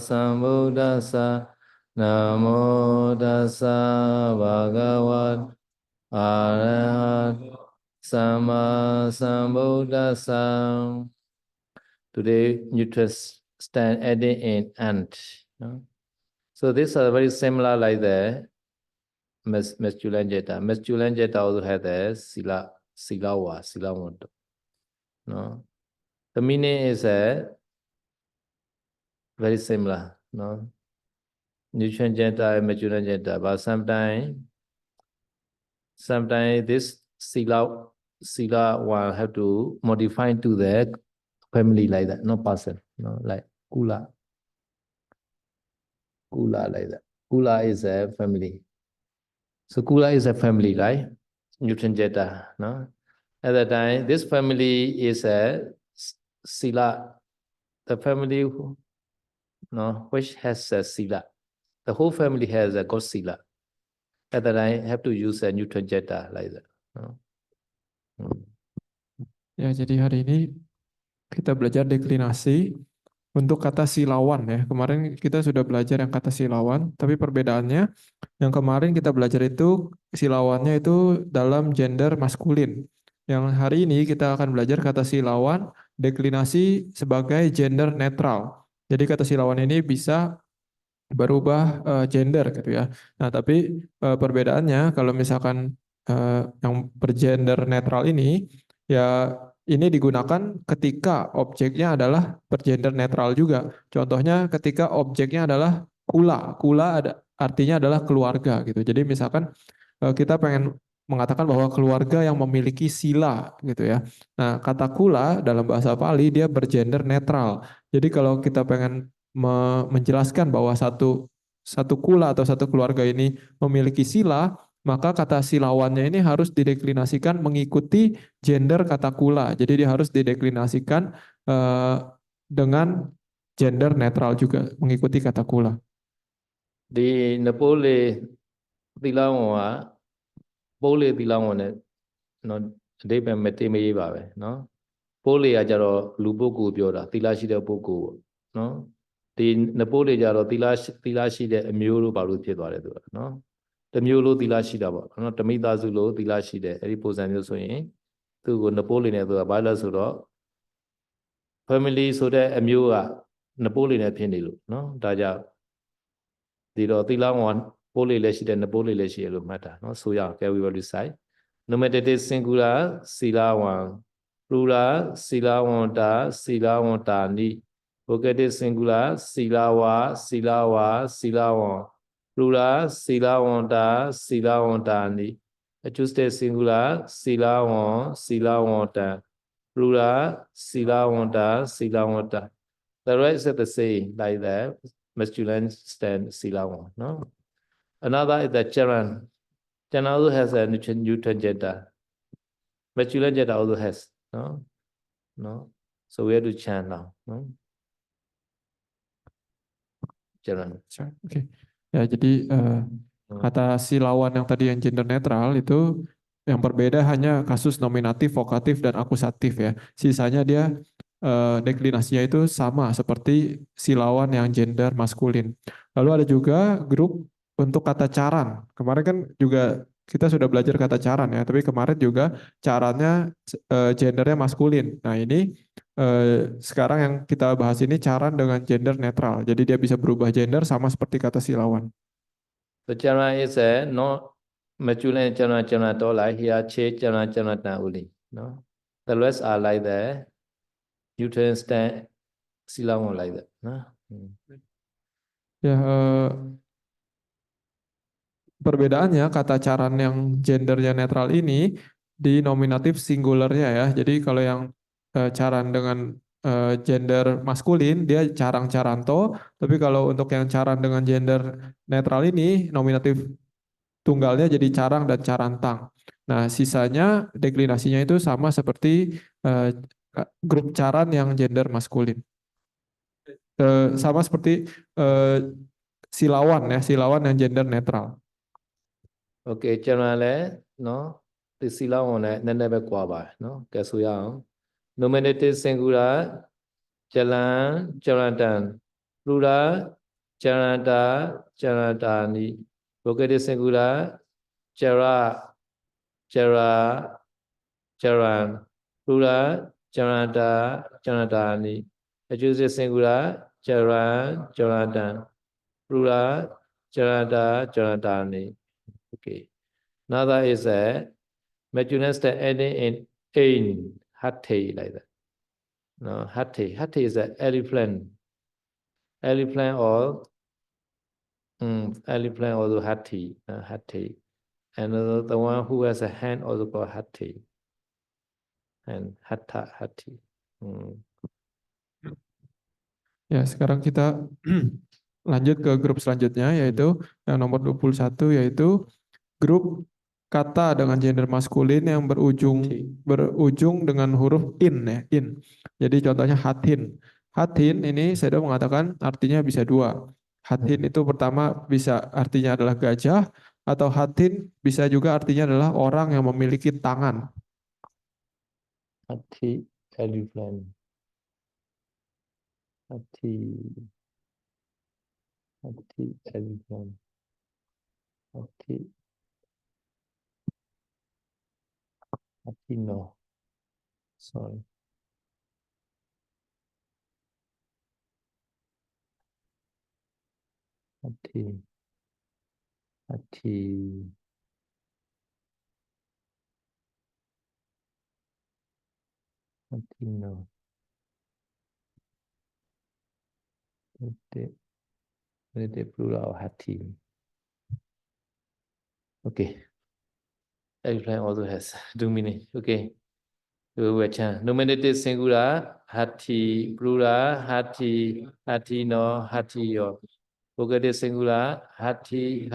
Sambuddhassa Namo tassa bhagavata arahato Sama Sambuddhassa. Today, neutral stand adding in ant. No? So these are very similar like the masculine jeta. Masculine jeta also has the silawa. No? The meaning is very similar. No? Neutral jeta and masculine jeta, but sometimes this sila one have to modify to the family like that, no person, no, like kula like that. Kula is a family. So kula is a family, right? Newton Jeta, no? At that time, this family is a sila, the family who, no, which has a sila. The whole family has a god sila. At that time, have to use a Newton Jeta like that. No? Ya, jadi hari ini kita belajar deklinasi untuk kata silawan ya. Kemarin kita sudah belajar yang kata silawan, tapi perbedaannya yang kemarin kita belajar itu silawannya itu dalam gender maskulin. Yang hari ini kita akan belajar kata silawan deklinasi sebagai gender netral. Jadi kata silawan ini bisa berubah gender gitu ya. Nah, tapi perbedaannya kalau misalkan yang bergender netral ini ya ini digunakan ketika objeknya adalah bergender netral juga. Contohnya ketika objeknya adalah kula. Kula ada artinya adalah keluarga gitu. Jadi misalkan kita pengen mengatakan bahwa keluarga yang memiliki sila gitu ya. Nah, kata kula dalam bahasa Pali dia bergender netral. Jadi kalau kita pengen menjelaskan bahwa satu kula atau satu keluarga ini memiliki sila, maka kata silawannya ini harus dideklinasikan mengikuti gender kata kula. Jadi dia harus dideklinasikan dengan gender netral juga mengikuti kata kula. Di Nepole Tilawan Pole Tilawan no they be mete me ba be no Pole ကကြတော့လူပုဂ္ဂိုလ်ပြောတာသီလရှိတဲ့ပုဂ္ဂိုလ်နော်ဒီနပိုးလေကြတော့သီလရှိတဲ့အမျိုးလို့ဘာလို့ဖြစ်သွားတယ်သူကနော်တမျိုးလို့သီလရှိတာပေါ့နော်ဓမိသားစုလို့သီလရှိတယ်အဲ့ဒီပုံစံမျိုးဆိုရင်သူ့ကိုနပိုးလေနဲ့သူကဘာလဲဆိုတော့ family ဆိုတဲ့အမျိုးကနပိုးလေနဲ့ဖြစ်နေလို့နော်ဒါကြောင့်ဒီတော့သီလဝါပိုးလေလည်းရှိတယ်နပိုးလေလည်းရှိတယ်လို့မှတ်တာနော်ဆိုရအောင် can we will decide nominative singular silawan plural silawanta ni vocative singular silawan plural silawanta ni accusative singular silawanta plural silawanta the rest is the same like that masculine stand silawan no another is the charan also has a Newton gender masculine gender also has no so we have to chant now no charan Oke. Ya, jadi kata silawan yang tadi yang gender netral itu yang berbeda hanya kasus nominatif, vokatif, dan akusatif ya. Sisanya dia deklinasinya itu sama seperti silawan yang gender maskulin. Lalu ada juga grup untuk kata caran. Kemarin kan juga kita sudah belajar kata caran ya, tapi kemarin juga carannya gendernya maskulin. Nah ini sekarang yang kita bahas ini caran dengan gender netral. Jadi dia bisa berubah gender sama seperti kata silawan. the charan is a no masculine charan to like here che charan ta uli no the rest are like the Newton stand silawan like that no Ya, perbedaannya kata caran yang gendernya netral ini di nominatif singularnya ya. Jadi kalau yang caran dengan gender maskulin dia carang-caranto, tapi kalau untuk yang caran dengan gender netral ini nominatif tunggalnya jadi carang dan carantang. Nah, sisanya deklinasinya itu sama seperti grup caran yang gender maskulin. Sama seperti silawan ya, silawan yang gender netral. okay charan le no ဒီစီလောင်းဝင်နဲ့နည်းနည်းပဲကွာပါတယ်နော်ကဲဆိုရအောင် nominative singular charan charantan Plura, Charanta, Charantani. Vocative singular, Chara, Chara, Charan. Plura, Charanta, Charantani. Accusative singular, Charan, Charantan. Plura, Charanta, Charantani. Okay. Another is a Matunasta ending in ain, hati, like that. No, hati. Hati is an elephant. Elephant or elephant also hati, hati. And the one who has a hand also called hati. And hatta, hati. Ya, sekarang kita lanjut ke grup selanjutnya yaitu yang nomor 21 yaitu grup kata dengan gender maskulin yang berujung dengan huruf in ya, in. Jadi contohnya hatin. Hatin ini saya sudah mengatakan artinya bisa dua. Hatin itu pertama bisa artinya adalah gajah atau hatin bisa juga artinya adalah orang yang memiliki tangan. Hati, elephant. Hati, elephant. Hati, no. Sorry. Hati, no. The plural hati. Okay. Elephant also has two meaning. Okay. Nominative singular, hati, plural, hati, no, hati yo. Vocative singular, hati,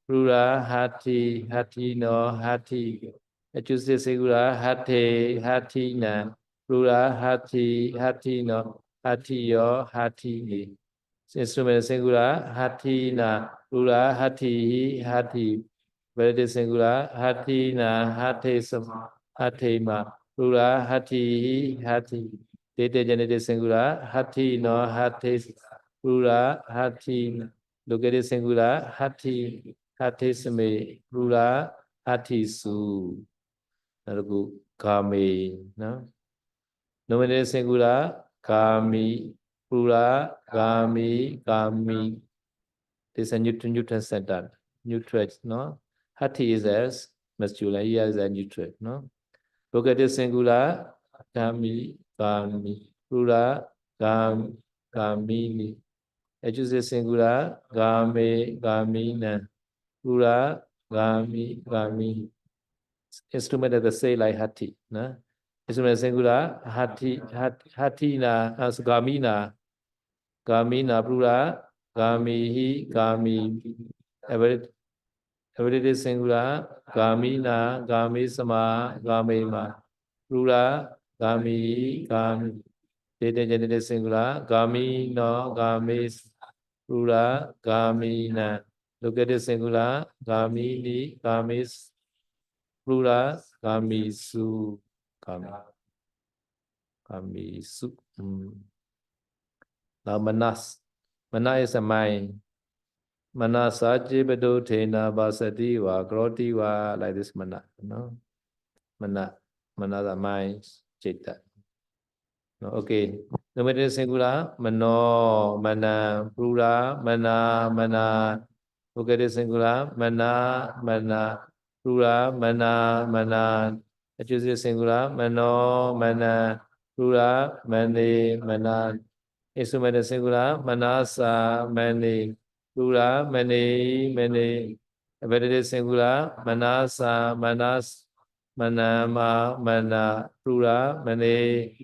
plural, hati no, hati. Accusative singular, hati na, plural, hati no, hati yo, hati ni. Instrument singular, hati na, plural, hati. Relative singular, hati na, hati ma, plural, hati. Dative genitive singular, hati no, hati, plural, hati. Locative singular, hati sme, plural, hati su. Now, kami, no? Nominative singular, kami, plural, kami. This is a neutral sentence. Neutral, no? Hati is as masculine, here is a neutral, no? Vocative singular, kami, plural, kamini. Accusative singular, kamina, plural, kami. Instrument of the say like hati, no? Instrument singular, hati na, as kamina, plural, kami. Everyday singular, kami sama, ma. Plural, kami. Dative genitive singular, kami no, plural, na. Locative singular, kami ni, plural, su. Now manas. Manas is a mind. Manasaji bedo tena basati wa groti wa, like this mana, no? Mana the mind, citta. No, okay. Nominative singular, mano, mana, plural, mana. Vocative singular, mana, plural, mana. Accusative singular, mana, plural, mana. Instrument singular, manasa, mani. Plural, many. Repetitive singular, manasa, mana. Plural, many.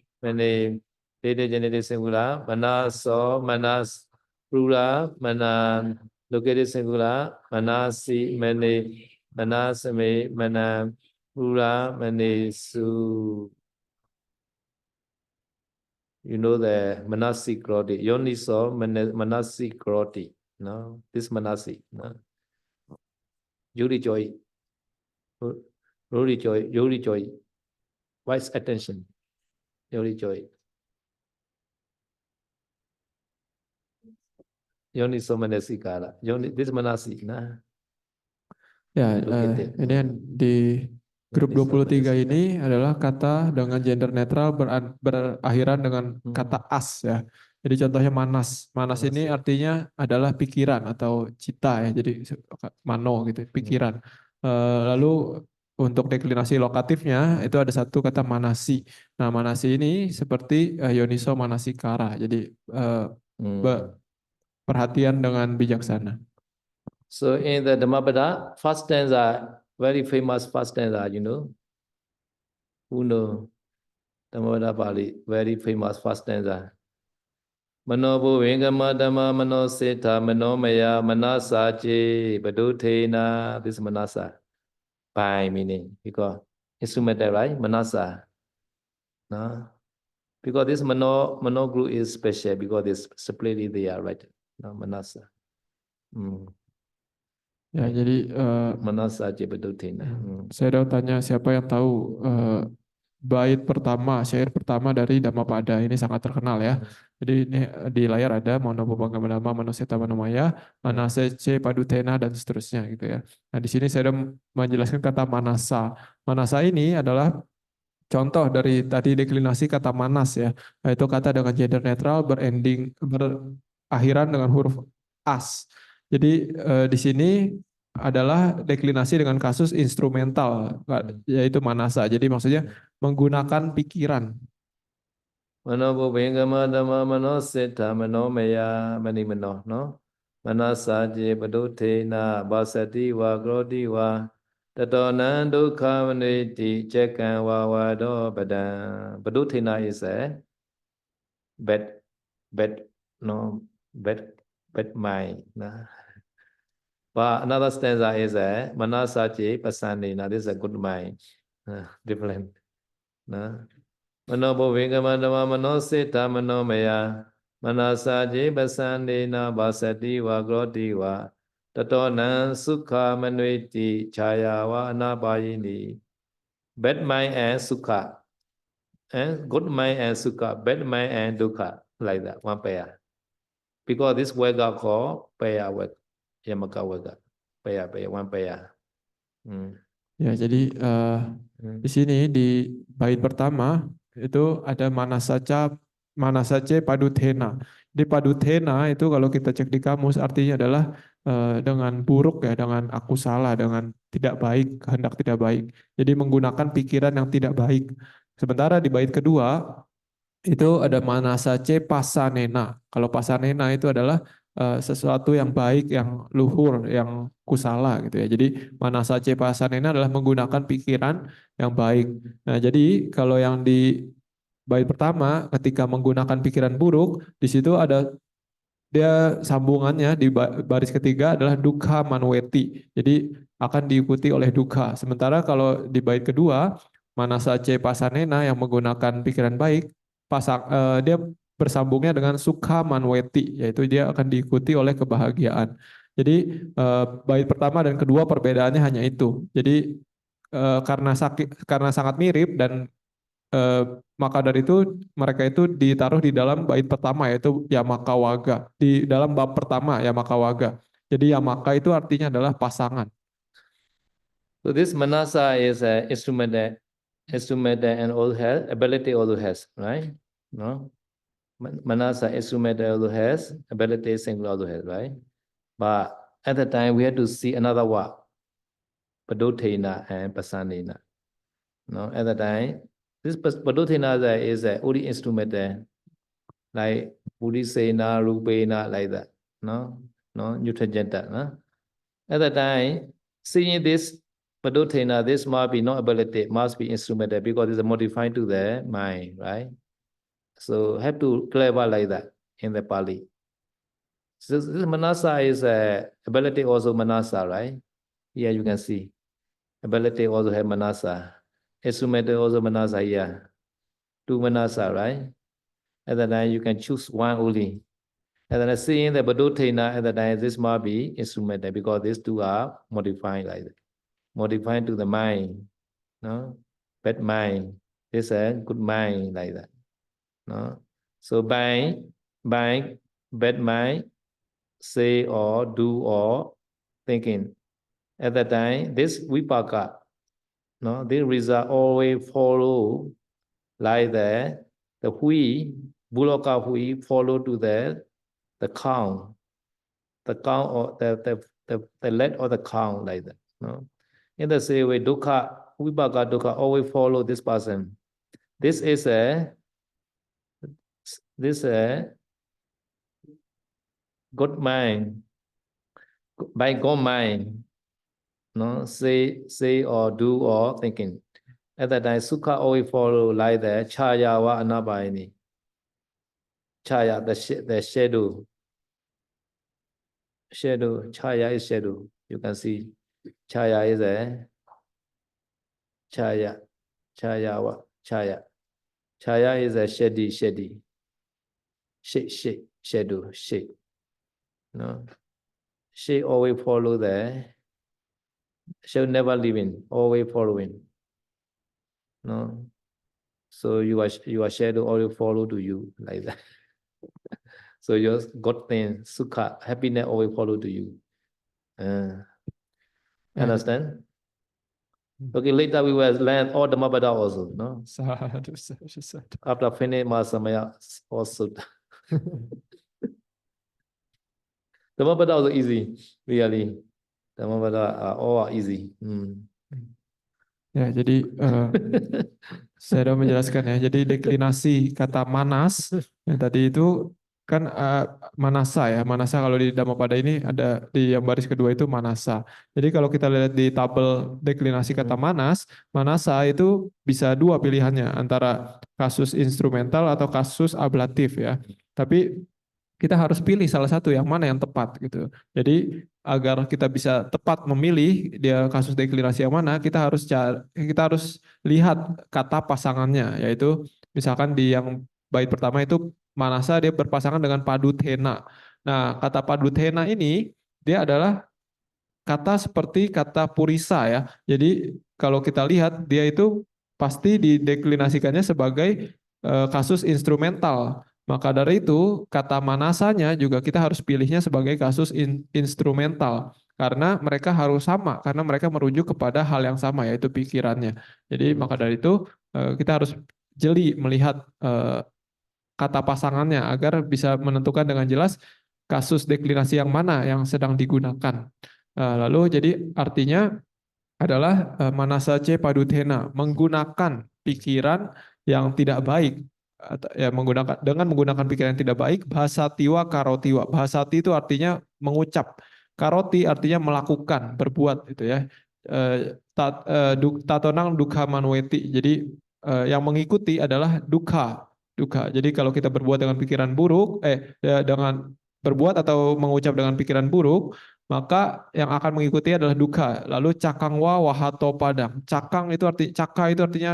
Dative genitive singular, manaso, manas. Plural, manan. Locative singular, manasi, many. Manasame, manam. Plural, su. You know the manasi kroti. You only saw manasi kroti. No, this manasi. No, Yuri joy. Yuri joy. Wise attention. Yuri joy. Yoniso manasikara. This manasi, nah. Ya, Look at it. ini yang di grup Yoniso 23 manasikara. ini adalah kata dengan gender netral berakhiran dengan kata as ya. Jadi contohnya manas. Manas ini Manasi. artinya adalah pikiran atau cita ya. Jadi mano gitu, pikiran. Lalu untuk deklinasi lokatifnya itu ada satu kata manasi. Nah, manasi ini seperti yoniso manasikara. Jadi perhatian dengan bijaksana. So in the Dhammapada, first stanza, very famous first stanza, you know. Who know? Dhammapada Pali, very famous first stanza. Mano Bhuvingama Dhamma Mano Seta Mano Maya Manasa Je Badutena. This Manasa. By meaning, because instrumental, right? Manasa. No? Because this Mano group is special because it's split in there, right? No, Manasa. Ya, jadi Manasa Je Badutena. saya udah tanya siapa yang tahu bait pertama, syair pertama dari Dhammapada. Ini sangat terkenal ya. Jadi ini di layar ada Mano Pubangga Dhamma, Mano Seta Manomaya, Manasece Padutena dan seterusnya gitu ya. Nah, di sini saya udah menjelaskan kata manasa. Manasa ini adalah contoh dari tadi deklinasi kata manas ya. Itu kata dengan gender netral berakhiran dengan huruf as. Jadi di sini adalah deklinasi dengan kasus instrumental, yaitu manasa. Jadi maksudnya menggunakan pikiran. Mano Bhuvingama Dhamma Mano Seta Mano Maya Mani Mano, no? Manasa Je Badutena Basati Wa Grodi Wa Tatonan Dukha Maniti Chekan Wa Wado Badan. Badutena is a bad, no, bad mind. Nah. But another stanza is a Manasa Je Pasani. Now this is a good mind. Different. Nah. Mano Bhuvingama Dhamma Mano Seta Mano Maya Manasa Je Basandena Basati Wa Groti Wa Tatonan Sukha Manuiti Chaya Wa Anabayini. Bad mind and Sukha. And good mind and Sukha. Bad mind and Dukkha. Like that, one pair. Because this Vega called pair Vega. Yamaka Vega. Pair, one pair. Ya, jadi di sini di bait pertama itu ada manasace paduthena. Di paduthena itu kalau kita cek di kamus artinya adalah dengan buruk ya, dengan aku salah, dengan tidak baik, kehendak tidak baik. Jadi menggunakan pikiran yang tidak baik. Sementara di bait kedua itu ada manasace pasanena. Kalau pasanena itu adalah sesuatu yang baik, yang luhur, yang kusala gitu ya. Jadi manasace pasanena adalah menggunakan pikiran yang baik. Nah, jadi kalau yang di bait pertama ketika menggunakan pikiran buruk, di situ ada dia sambungannya di baris ketiga adalah dukkha manweti. Jadi akan diikuti oleh dukkha. Sementara kalau di bait kedua, manasace pasanena yang menggunakan pikiran baik, dia bersambungnya dengan sukha manweti, yaitu dia akan diikuti oleh kebahagiaan. Jadi bait pertama dan kedua perbedaannya hanya itu. Jadi karena sangat mirip dan maka dari itu mereka itu ditaruh di dalam bait pertama yaitu Yamaka Waga. Di dalam bab pertama Yamaka Waga. Jadi Yamaka itu artinya adalah pasangan. So this Manasa is an instrument and all has, ability also has, right? No? Manasa instrument also has, ability single also has, right? But at the time we have to see another word, Padutena and Pasanena. No, at the time, this Padutena is a only instrument like Buddhisena, Rupena, like that. No, Nutrigenta. No? At the time, seeing this Padutena, this must be no ability, must be instrumental because it's modified to the mind, right? So have to clever like that in the Pali. So this Manasa is a ability also Manasa, right? Here you can see. Ability also have Manasa. Instrumental also Manasa here. Two Manasa, right? At the time you can choose one only. And then seeing the Padutena at the time, this must be instrumental because these two are modified like that. Modified to the mind, no? Bad mind. This is a good mind like that. No? So by bad mind, say or do or thinking. At that time, this vipaka, no, this result always follow like that. The hui, buloka hui follow to the count, or the let or the count like that. No? In the same way, dukkha, vipaka dukkha always follow this person. This is a good mind, by good mind, no, say or do or thinking. At that time, sukha always follow like that. Chaya wa anabayani. Chaya, the shadow. Shadow. Chaya is shadow. You can see. Chaya is a chaya. Chaya wa chaya. Chaya is a shady. Shadow. Shade. No. She always follow there. She'll never leaving. Always following. No. So you are shadow always follow to you like that. So your God thing, sukha, happiness always follow to you. Understand? Okay, later we will learn all the Dhammapada also, no? Sadhu. After finish Mahasamaya also. Dhammapada also easy, really. Dhammapada are all easy. Ya, jadi saya udah menjelaskan ya. Jadi deklinasi kata manas yang tadi itu kan manasa ya. Manasa kalau di Dhammapada ini ada di yang baris kedua itu manasa. Jadi kalau kita lihat di tabel deklinasi kata manas, manasa itu bisa dua pilihannya antara kasus instrumental atau kasus ablatif ya. Tapi kita harus pilih salah satu yang mana yang tepat gitu. Jadi agar kita bisa tepat memilih dia kasus deklinasi yang mana, kita harus lihat kata pasangannya, yaitu misalkan di yang bait pertama itu manasa dia berpasangan dengan paduthena. Nah, kata paduthena ini dia adalah kata seperti kata purisa ya. Jadi kalau kita lihat dia itu pasti dideklinasikannya sebagai kasus instrumental. Maka dari itu kata manasanya juga kita harus pilihnya sebagai kasus instrumental karena mereka harus sama karena mereka merujuk kepada hal yang sama yaitu pikirannya. Jadi maka dari itu kita harus jeli melihat kata pasangannya agar bisa menentukan dengan jelas kasus deklinasi yang mana yang sedang digunakan. Lalu jadi artinya adalah manasa ce paduthena, menggunakan pikiran yang tidak baik, ya dengan menggunakan pikiran yang tidak baik. Bahasa tiwa karotiwa, bahasa ti itu artinya mengucap, karoti artinya melakukan, berbuat itu ya. Tatonang dukha manweti, jadi yang mengikuti adalah dukkha. Jadi kalau kita berbuat dengan pikiran buruk, dengan berbuat atau mengucap dengan pikiran buruk, maka yang akan mengikuti adalah dukkha. Lalu cakangwa wahato padang. Caka itu artinya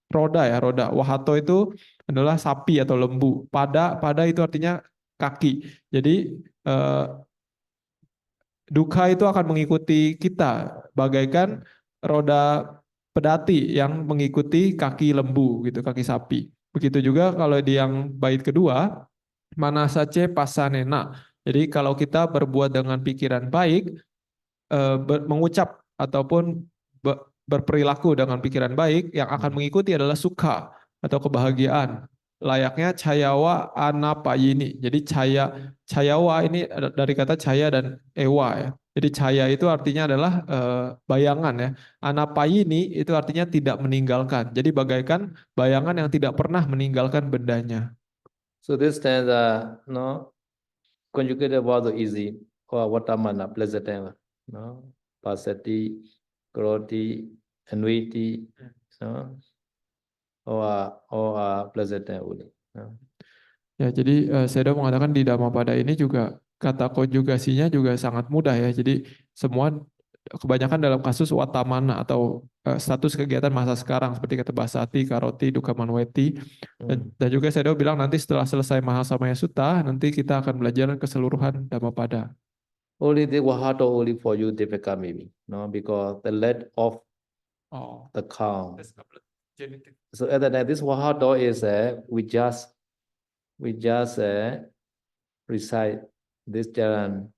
roda ya, roda. Wahato itu adalah sapi atau lembu. Pada itu artinya kaki. Jadi dukkha itu akan mengikuti kita bagaikan roda pedati yang mengikuti kaki lembu gitu, kaki sapi. Begitu juga kalau di yang bait kedua, manasace pasanena. Jadi kalau kita berbuat dengan pikiran baik, mengucap ataupun berperilaku dengan pikiran baik, yang akan mengikuti adalah sukha atau kebahagiaan. Layaknya cayawa anapayini. Jadi cayawa ini dari kata caya dan ewa ya. Jadi caya itu artinya adalah bayangan ya. Anapayini itu artinya tidak meninggalkan. Jadi bagaikan bayangan yang tidak pernah meninggalkan bendanya. So this stanza, no, conjugated was easy. Or watamana, pleasant time, no, pasati, kroti, annuity, no, or pleasant time only. No. Ya, jadi saya udah mengatakan di Dhammapada ini juga kata konjugasinya juga sangat mudah ya. Jadi semua kebanyakan dalam kasus watamana atau status kegiatan masa sekarang seperti kata basati, karoti, dukkha manweti. Dan juga saya udah bilang nanti setelah selesai Mahasamaya Sutta, nanti kita akan belajar keseluruhan Dhammapada. Only the wahato only for you difficult maybe, no, because the let of the count. So at the time, this wahato is we just recite this charan,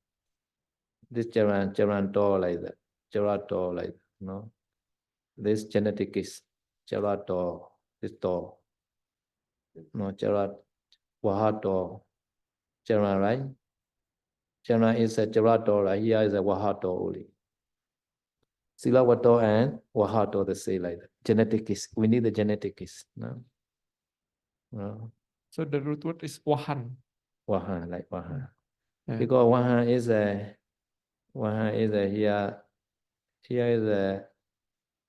charan door like that, charator like that, no? This genetic is charator, this door, no, charat, wahator, charan, right? Charan is a charator, right? Here is a wahator only. Silawato and wahato, they say like that. Genetic is, we need the genetic is, no? No. So the root word is wahan. Wahan, like wahan. Yeah. Because wahan is a here is a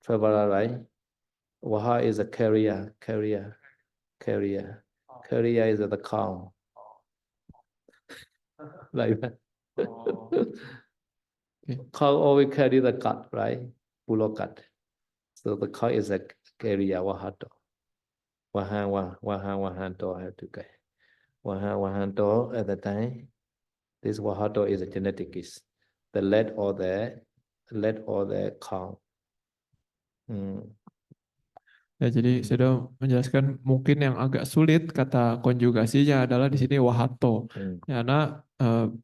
traveler, right? Waha is a carrier. Carrier is the cow. Like that. Okay. Cow always carry the cut, right? Bulo cut. So the cow is a carrier, wahato. Wahan to have to go. Wahan to at the time. This wahato is a genetic is the lead or the cow. Ya, jadi saya sudah menjelaskan mungkin yang agak sulit kata konjugasinya adalah di sini wahato. Karena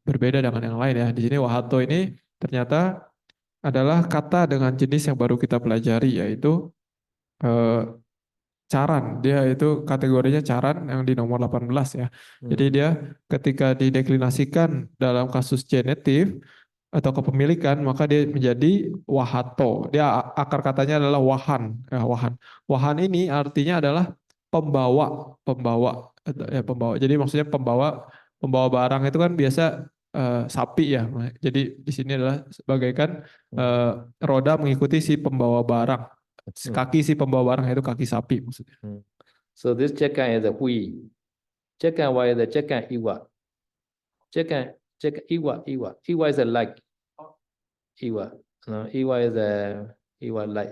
berbeda dengan yang lain ya. Di sini wahato ini ternyata adalah kata dengan jenis yang baru kita pelajari, yaitu caran. Dia itu kategorinya caran yang di nomor 18 ya. Jadi dia ketika dideklinasikan dalam kasus genetif atau kepemilikan, maka dia menjadi wahato. Dia akar katanya adalah wahan. Wahan ini artinya adalah pembawa. Jadi maksudnya pembawa barang itu kan biasa sapi ya. Jadi di sini adalah bagaikan roda mengikuti si pembawa barang. Kaki si pembawa barang itu kaki sapi maksudnya. So this chekan is a hui. Chekan why is the chekan iwa. Chekan iwa. Iwa is a like. Iwa. No, iwa is a like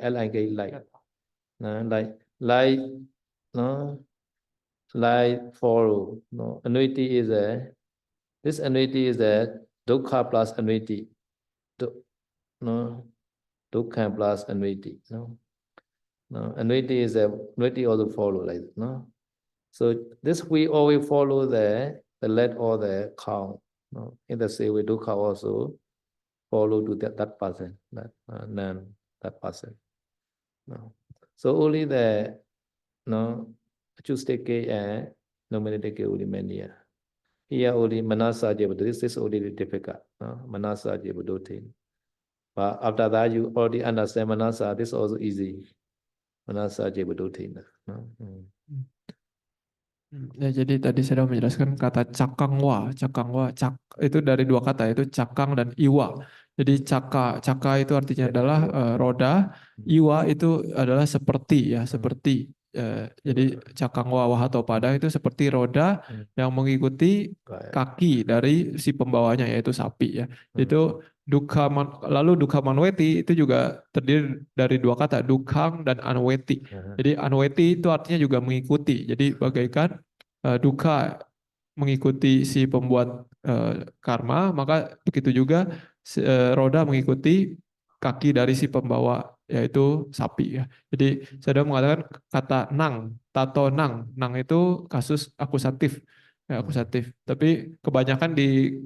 like. No, like follow. No, annuity is this annuity is a dukkha plus annuity. No, dukkha plus annuity. No, annuity is annuity also follow like that. No, so this we always follow the lead or the cow. No, in the same way dukkha also follow to that person, that person. No, so only the acoustic and nominative only mania. Here only manasa jebado. This is only difficult. Manasa jebado. But after that, you already understand manasa. This is also easy. Manasa jebado. Ya, jadi tadi saya sudah menjelaskan kata cakangwa, itu dari dua kata, itu cakang dan iwa. Jadi caka itu artinya adalah roda, iwa itu adalah seperti ya, seperti. Jadi cakangwa wahato pada itu seperti roda yang mengikuti kaki dari si pembawanya, yaitu sapi ya. Itu lalu dukha manweti itu juga terdiri dari dua kata, dukhang dan anweti. Jadi anweti itu artinya juga mengikuti. Jadi bagaikan dukkha mengikuti si pembuat karma, maka begitu juga roda mengikuti kaki dari si pembawa, yaitu sapi ya. Jadi saya sudah mengatakan kata nang, tato nang itu kasus akusatif, ya, akusatif. Tapi kebanyakan di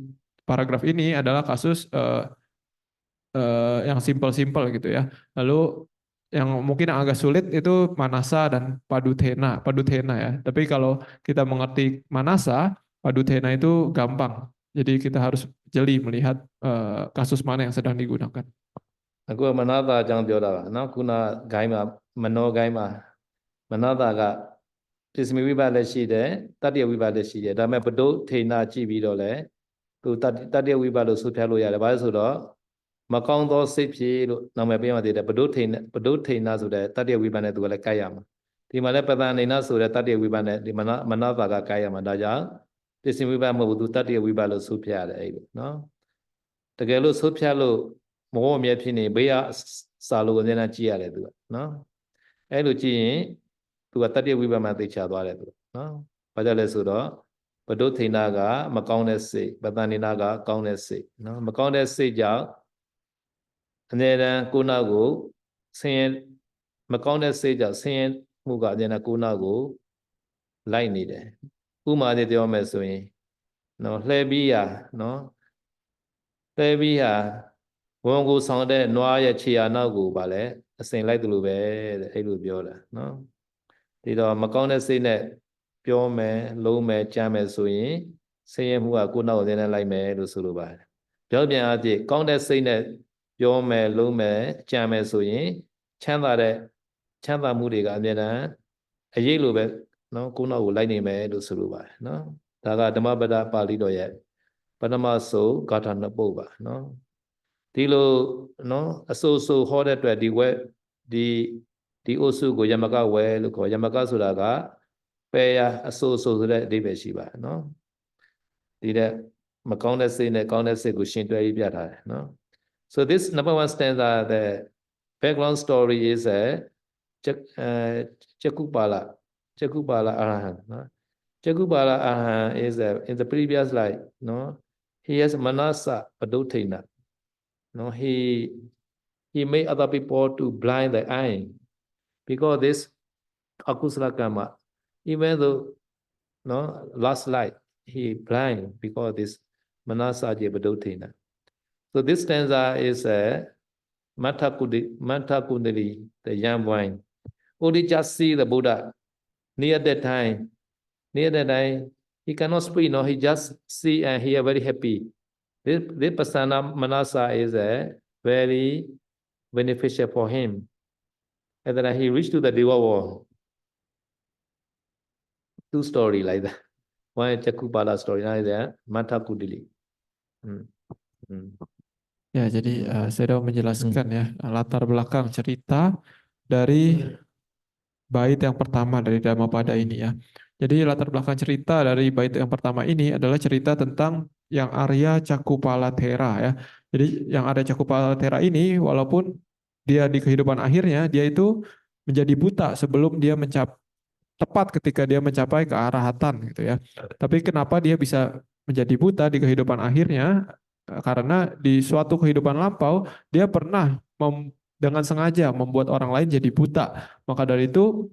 paragraf ini adalah kasus yang simpel-simpel gitu ya. Lalu yang mungkin agak sulit itu manasa dan padutena ya. Tapi kalau kita mengerti manasa, padutena itu gampang. Jadi kita harus jeli melihat kasus mana yang sedang digunakan. Aku manada jangan biora. Nah kuna gaima mano gaima manada ga pismi wibale shi de, tadiya wibale shi de. Dame bedo thena chi bi do le. Tu tadiya wibalo su phya lo yare. Ba so do မကောင်းသောစိတ်ဖြင့်လို့နာမည်ပေးမှတည်တယ်ဘဒုထိန်နာဆိုတဲ့တတ္တဝိပန်နဲ့သူကလည်းကိုက်ရမှာဒီမှာလည်းပဒနိနာဆိုတဲ့တတ္တဝိပန်နဲ့ဒီမနာပါကကိုက်ရမှာဒါကြောင့်ပစ္စည်းဝိပန်မဟုတ်ဘူးသူတတ္တဝိပန်လို့ဆိုဖြတ်ရတယ်အဲ့လိုနော်တကယ်လို့ဆိုဖြတ်လို့မဟုတ်အမြဲဖြစ်နေဘေးကစာလို့အများနဲ့ကြည့်ရတယ်သူကနော်အဲ့လိုကြည့်ရင်သူကတတ္တဝိပန်မှာသိချသွားတယ်သူနော်ဘာကြောင့်လဲဆိုတော့ဘဒုထိန်နာကမကောင်းတဲ့စိတ်ပဒနိနာကကောင်းတဲ့စိတ်နော်မကောင်းတဲ့စိတ်ကြောင့်အနေနဲ့ကိုနာကိုဆင်းရဲမကောင်းတဲ့စိတ်ကြောင့်ဆင်းရဲမှုကအနေနဲ့ကိုနာကိုလိုက်နေတယ်ဥမာနဲ့ပြောမယ်ဆိုရင် no lebia no lebia won ko song de noa ye chi ya naw ko ba le asin like tulu be de ai loပြောတာနော်ဒီတော့မကောင်းတဲ့စိတ်နဲ့ပြောမယ်လုံးမယ်ကြမ်းမယ်ဆိုရင်ဆင်းရဲမှုကကိုယ်နောက်ကိုသင်းလိုက်မယ်လို့ဆိုလိုပါတယ်ပြောပြန်အဖြစ်ကောင်းတဲ့စိတ်နဲ့ပြောမယ်လုံးမယ်ကြမ်းမယ်ဆိုရင်ချမ်းသာမှုတွေကအမြဲတမ်းအရေးလိုပဲနော်ကိုယ်နောက်ကိုလိုက်နေမယ်လို့ဆိုလိုပါတယ်နော်ဒါကဓမ္မပဒပါဠိတော်ရဲ့ပထမဆုံးဂါထာနှစ်ပုဒ်ပါနော်ဒီလိုနော်အစိုးဟောတဲ့အတွက်ဒီဝက်ဒီအုပ်စုကိုယမကဝဲလို့ခေါ်ယမကဆိုတာကပယ်ရအစိုးဆိုတဲ့အဓိပ္ပာယ်ရှိပါတယ်နော်ဒီတဲ့မကောင်းတဲ့စိတ်နဲ့ကောင်းတဲ့စိတ်ကိုရှင်တွဲပြီးပြထားတယ်နော် so this number one stanza the background story is a Chakupala Arahant no? Chakupala Arahant is in the previous life no he has manasa padothena no he made other people to blind the eye because this akusala karma even though no last life he blind because this manasa padothena so this stanza is a Manta Kundali, the young wine. Only just see the Buddha near that time. He cannot speak, no, he just see and he is very happy. This pasana manasa is very beneficial for him. And then he reached to the Deva world. Two stories like that. One is Chakupala story, another is Manta Kundali. Ya, jadi saya sudah menjelaskan ya latar belakang cerita dari bait yang pertama dari Dhammapada ini ya. Jadi latar belakang cerita dari bait yang pertama ini adalah cerita tentang yang Arya Cakupalathera ya. Jadi yang Arya Cakupalathera ini walaupun dia di kehidupan akhirnya dia itu menjadi buta sebelum dia tepat ketika dia mencapai kearahatan gitu ya. Tapi kenapa dia bisa menjadi buta di kehidupan akhirnya? Karena di suatu kehidupan lampau dia pernah dengan sengaja membuat orang lain jadi buta. Maka dari itu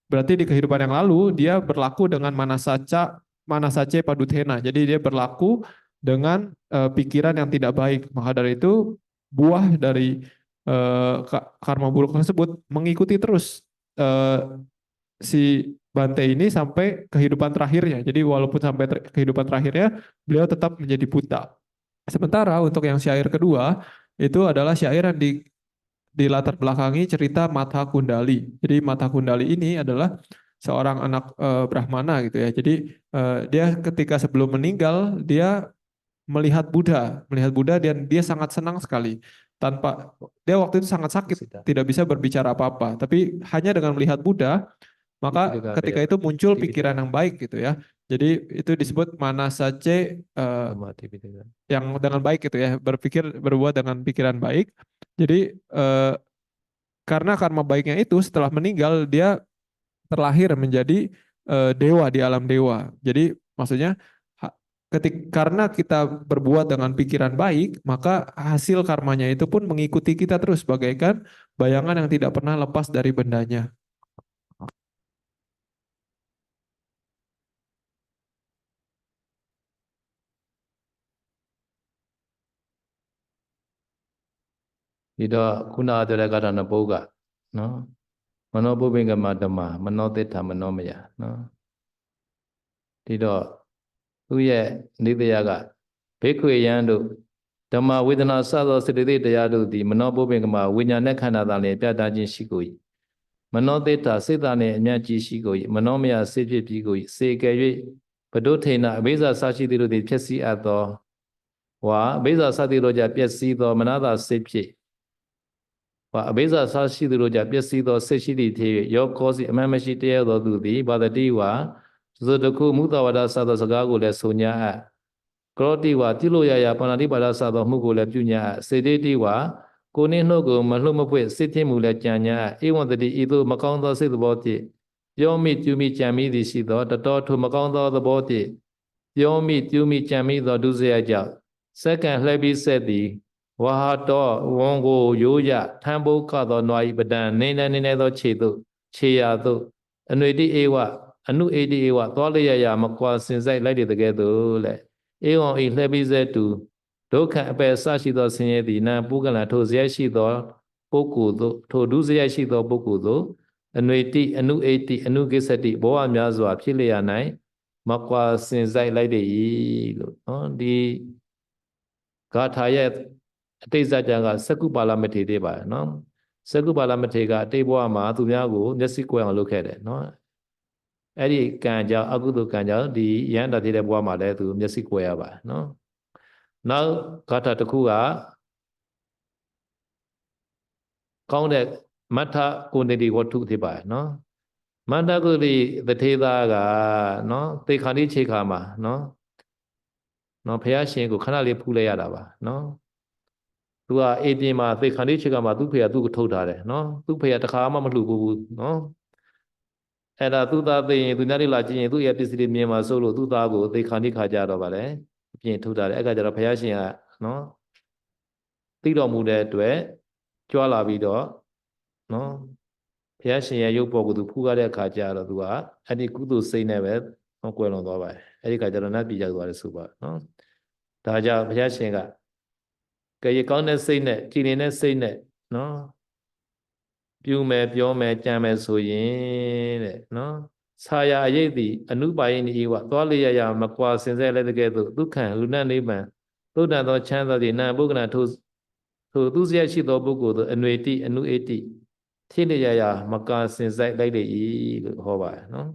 berarti di kehidupan yang lalu dia berlaku dengan manasace paduthena. Jadi dia berlaku dengan pikiran yang tidak baik. Maka dari itu buah dari karma buruk tersebut mengikuti terus si Bante ini sampai kehidupan terakhirnya. Jadi walaupun sampai kehidupan terakhirnya beliau tetap menjadi buta. Sementara untuk yang syair kedua itu adalah syair yang di latar belakangi cerita Matha Kundali. Jadi Matha Kundali ini adalah seorang anak Brahmana gitu ya. Jadi dia ketika sebelum meninggal dia melihat Buddha dan dia sangat senang sekali. Dia waktu itu sangat sakit, tidak bisa berbicara apa-apa. Tapi hanya dengan melihat Buddha, maka ketika itu muncul pikiran yang baik gitu ya. Jadi itu disebut manasace yang dengan baik gitu ya, berbuat dengan pikiran baik. Jadi karena karma baiknya itu setelah meninggal dia terlahir menjadi dewa di alam dewa. Jadi maksudnya karena kita berbuat dengan pikiran baik, maka hasil karmanya itu pun mengikuti kita terus bagaikan bayangan yang tidak pernah lepas dari bendanya. Ida kuna ada kata naboga, no, mano bubinga madama, mano teta mano maya, no. Ida tuye nidayaga, bekwe yandu, dama widana sado sedih dayadu di mano bubinga ma winyane kana dale piada jin shikoi, mano teta sedane nyaji shikoi, mano maya sepi pigoi, sekayui, padothena beza sashi diru di piasi atau wa beza sadi roja piasi do manada sepi. Abeza sashi the roja piasi do seshidi te yo kosi amamashi te do dudi badati wa zodoku mutawada sado sagago le sonya a kroti wa tilo ya panati bada sado mugo le punya sedeti wa kone no go mahlo mapwe sithe mu le janya ewantati ido makang do sit bo ti yomi tumi jami di si do tato thu makang do bo ti yomi tumi jami do dusaya ja second hlabi set di Wahato wongo yoya tambo kado noi badan nene do chedo cheyado anuiti ewa anu edi ewa toale ya ya makwa sinsai lai de tege do le eon e hle bi se tu dukha ape sa shi tho sin ye di na pukala tho zai shi tho pokku tho tho du zai shi tho pokku tho anui ti anu eti anu kisati ဘောဝများစွာဖြစ်လျက်၌မကွာစင်ဆိုင်လိုက်တဲ့ဤလို့နော်ဒီဂါထာရဲ့အတိတ်ဇာကြံကစကုပါလမထေသေးပါနော်စကုပါလမထေကအတိတ်ဘဝမှာသူများကိုမျက်စိကွယ်အောင်လုပ်ခဲ့တယ်နော်အဲ့ဒီကံကြောင့်အကုသိုလ်ကံကြောင့်ဒီရဟန္တာသေးတဲ့ဘဝမှာလည်းသူမျက်စိကွယ်ရပါနော်နောက်ဂါထာတစ်ခုကကောင်းတဲ့မထကိုနေတိဝတ္ထုဖြစ်ပါနော်မန္တကုတိတထေသာကနော်သေခါတိခြေခါမှာနော်ဘုရားရှင်ကိုခဏလေးဖူးလိုက်ရတာပါနော်သူကအေးပြင်းမှာသေခါတိခြေခါမှာသူ့ဖေကသူ့ကိုထုတ်ထားတယ်နော်သူ့ဖေကတခါမှမလှူဘူးနော်အဲ့ဒါသူ့သားသိရင်သူများတွေလာကြည့်ရင်သူ့ရဲ့ပစ္စည်းတွေမြင်မှာစိုးလို့သူ့သားကိုသေခါတိခါကြတော့ပါလေအပြင်ထုတ်ထားတယ်အဲ့ကကြတော့ဘုရားရှင်ကနော်သိတော်မူတဲ့အတွက်ကြွားလာပြီးတော့နော်ဘုရားရှင်ရဲ့ရုပ်ပေါ်ကိုသူဖူးရတဲ့အခါကျတော့သူကအဲ့ဒီကုသိုလ်စိတ်နဲ့ပဲကွယ်လွန်သွားပါတယ်အဲ့ဒီအခါကျတော့နတ်ပြည်ရောက်သွားတယ်ဆိုပါနော်ဒါကြောင့်ဘုရားရှင်ကကဲရကောင်းတဲ့စိတ်နဲ့ကြည်နေတဲ့စိတ်နဲ့နော်ပြုမယ်ပြောမယ်ကြံမယ်ဆိုရင်တဲ့နော်ဆာယာအယိတ်တိအနုပါယိနိဧဝသွားလျက်ရမကွာစင်စဲလည်းတကယ်သို့ဒုက္ခံလူနတ်နိဗ္ဗာန်သုဒ္ဓသောချမ်းသာသည်နာပုဂ္ဂနာထိုသူစရရှိသောပုဂ္ဂိုလ်သို့အနွေတိအနုအေတိဖြစ်နေရမကာစင်ဆိုင်လိုက်လေဤလို့ဟောပါတယ်နော်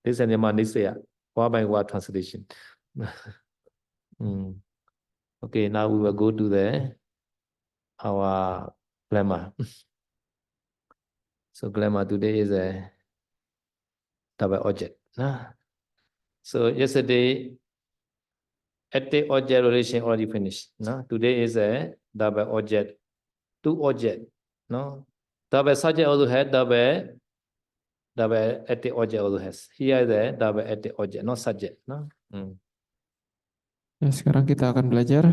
ဒီစနေမှာနေစေရ one by one translation okay now we will go to the our grammar so grammar today is a double object so yesterday active object relation already finished today is a double object two object double subject also had double active object also has. Here the double active object, not subject. Ya, sekarang kita akan belajar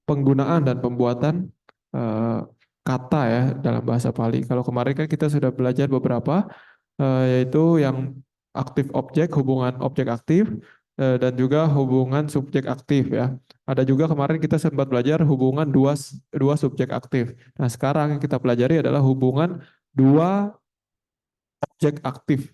penggunaan dan pembuatan kata ya dalam bahasa Pali. Kalau kemarin kan kita sudah belajar beberapa, yaitu yang aktif objek, hubungan objek aktif, dan juga hubungan subjek aktif ya. Ada juga kemarin kita sempat belajar hubungan dua subjek aktif. Nah sekarang yang kita pelajari adalah hubungan dua objek aktif.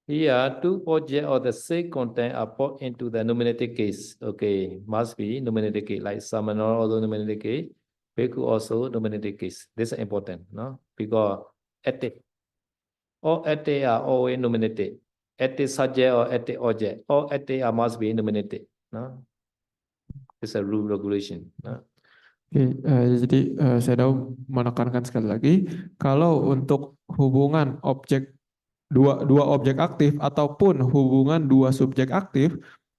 Here two objects of the same content are put into the nominative case. Okay, must be nominative case like Samana also nominative case, Bhikkhu also nominative case. This is important, no? Because active. All active are always nominative. Active subject or active object. All active must be nominative. It's a rule regulation. Oke, jadi saya menekankan sekali lagi, kalau untuk hubungan objek dua objek aktif ataupun hubungan dua subjek aktif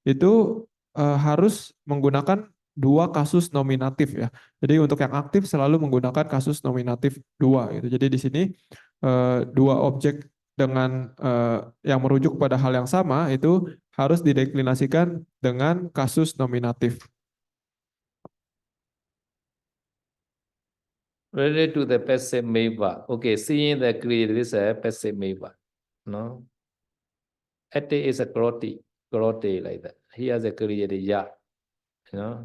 itu harus menggunakan dua kasus nominatif ya. Jadi untuk yang aktif selalu menggunakan kasus nominatif dua gitu. Jadi di sini dua objek dengan yang merujuk pada hal yang sama itu harus dideklinasikan dengan kasus nominatif. Related to the passive main verb. Okay, seeing the created is a passive main verb. No? Active is a karate like that. Here is a created ya.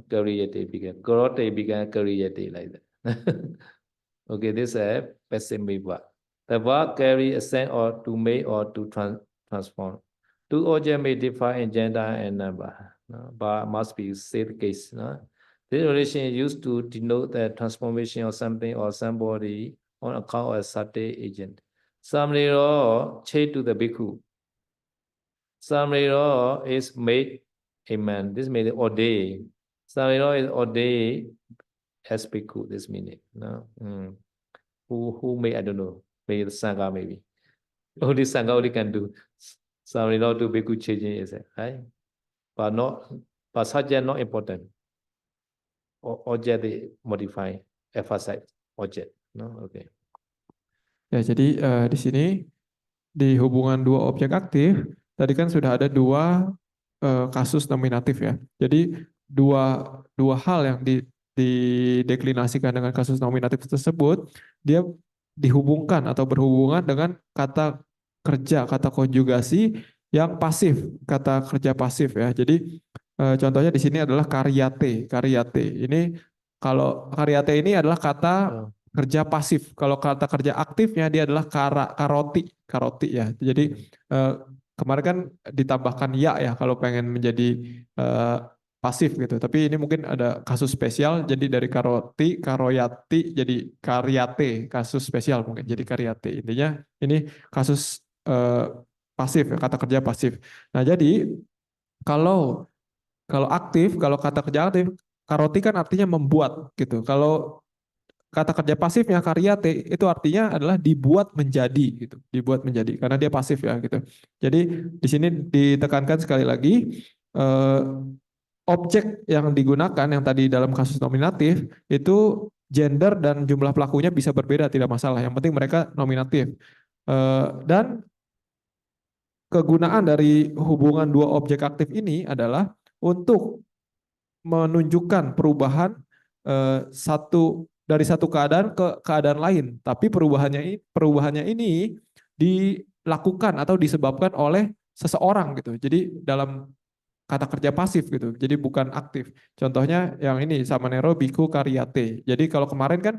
Created began. Karate began created like that. Okay, this is a passive main verb. The verb carry assent or to make or to transform. Two objects may differ in gender and number, but must be safe case. This relation is used to denote the transformation of something or somebody on account of a certain agent. Samriro che to the bhikkhu. Samriro is made a man. This means ordained. Samriro is ordained as bhikkhu. This meaning. Who made, I don't know. Maybe the Sangha maybe. Only Sangha only can do. Samriro to bhikkhu changing is it, right? But subject not important. Object they modify, emphasize object. Okay. Ya, jadi di sini di hubungan dua objek aktif tadi kan sudah ada dua kasus nominatif ya. Jadi dua hal yang dideklinasikan dengan kasus nominatif tersebut dia dihubungkan atau berhubungan dengan kata kerja, kata konjugasi yang pasif, kata kerja pasif ya. Jadi contohnya di sini adalah karyate, karyate. Ini kalau karyate ini adalah kata Oh. kerja pasif. Kalau kata kerja aktifnya dia adalah karoti, karoti ya. Jadi kemarin kan ditambahkan ya kalau pengen menjadi eh, pasif gitu. Tapi ini mungkin ada kasus spesial, jadi dari karoti, karoyati jadi karyate, kasus spesial mungkin jadi karyate. Intinya ini kasus pasif, kata kerja pasif. Nah jadi kalau kalau aktif, kalau kata kerja aktif, karoti kan artinya membuat gitu. Kalau kata kerja pasifnya karyate itu artinya adalah dibuat menjadi gitu, dibuat menjadi karena dia pasif ya gitu. Jadi di sini ditekankan sekali lagi eh, objek yang digunakan yang tadi dalam kasus nominatif itu gender dan jumlah pelakunya bisa berbeda tidak masalah. Yang penting mereka nominatif. Dan kegunaan dari hubungan dua objek aktif ini adalah untuk menunjukkan perubahan dari satu keadaan ke keadaan lain. Tapi perubahannya ini dilakukan atau disebabkan oleh seseorang gitu. Jadi dalam kata kerja pasif gitu. Jadi bukan aktif. Contohnya yang ini Samanero Biku Karyate. Jadi kalau kemarin kan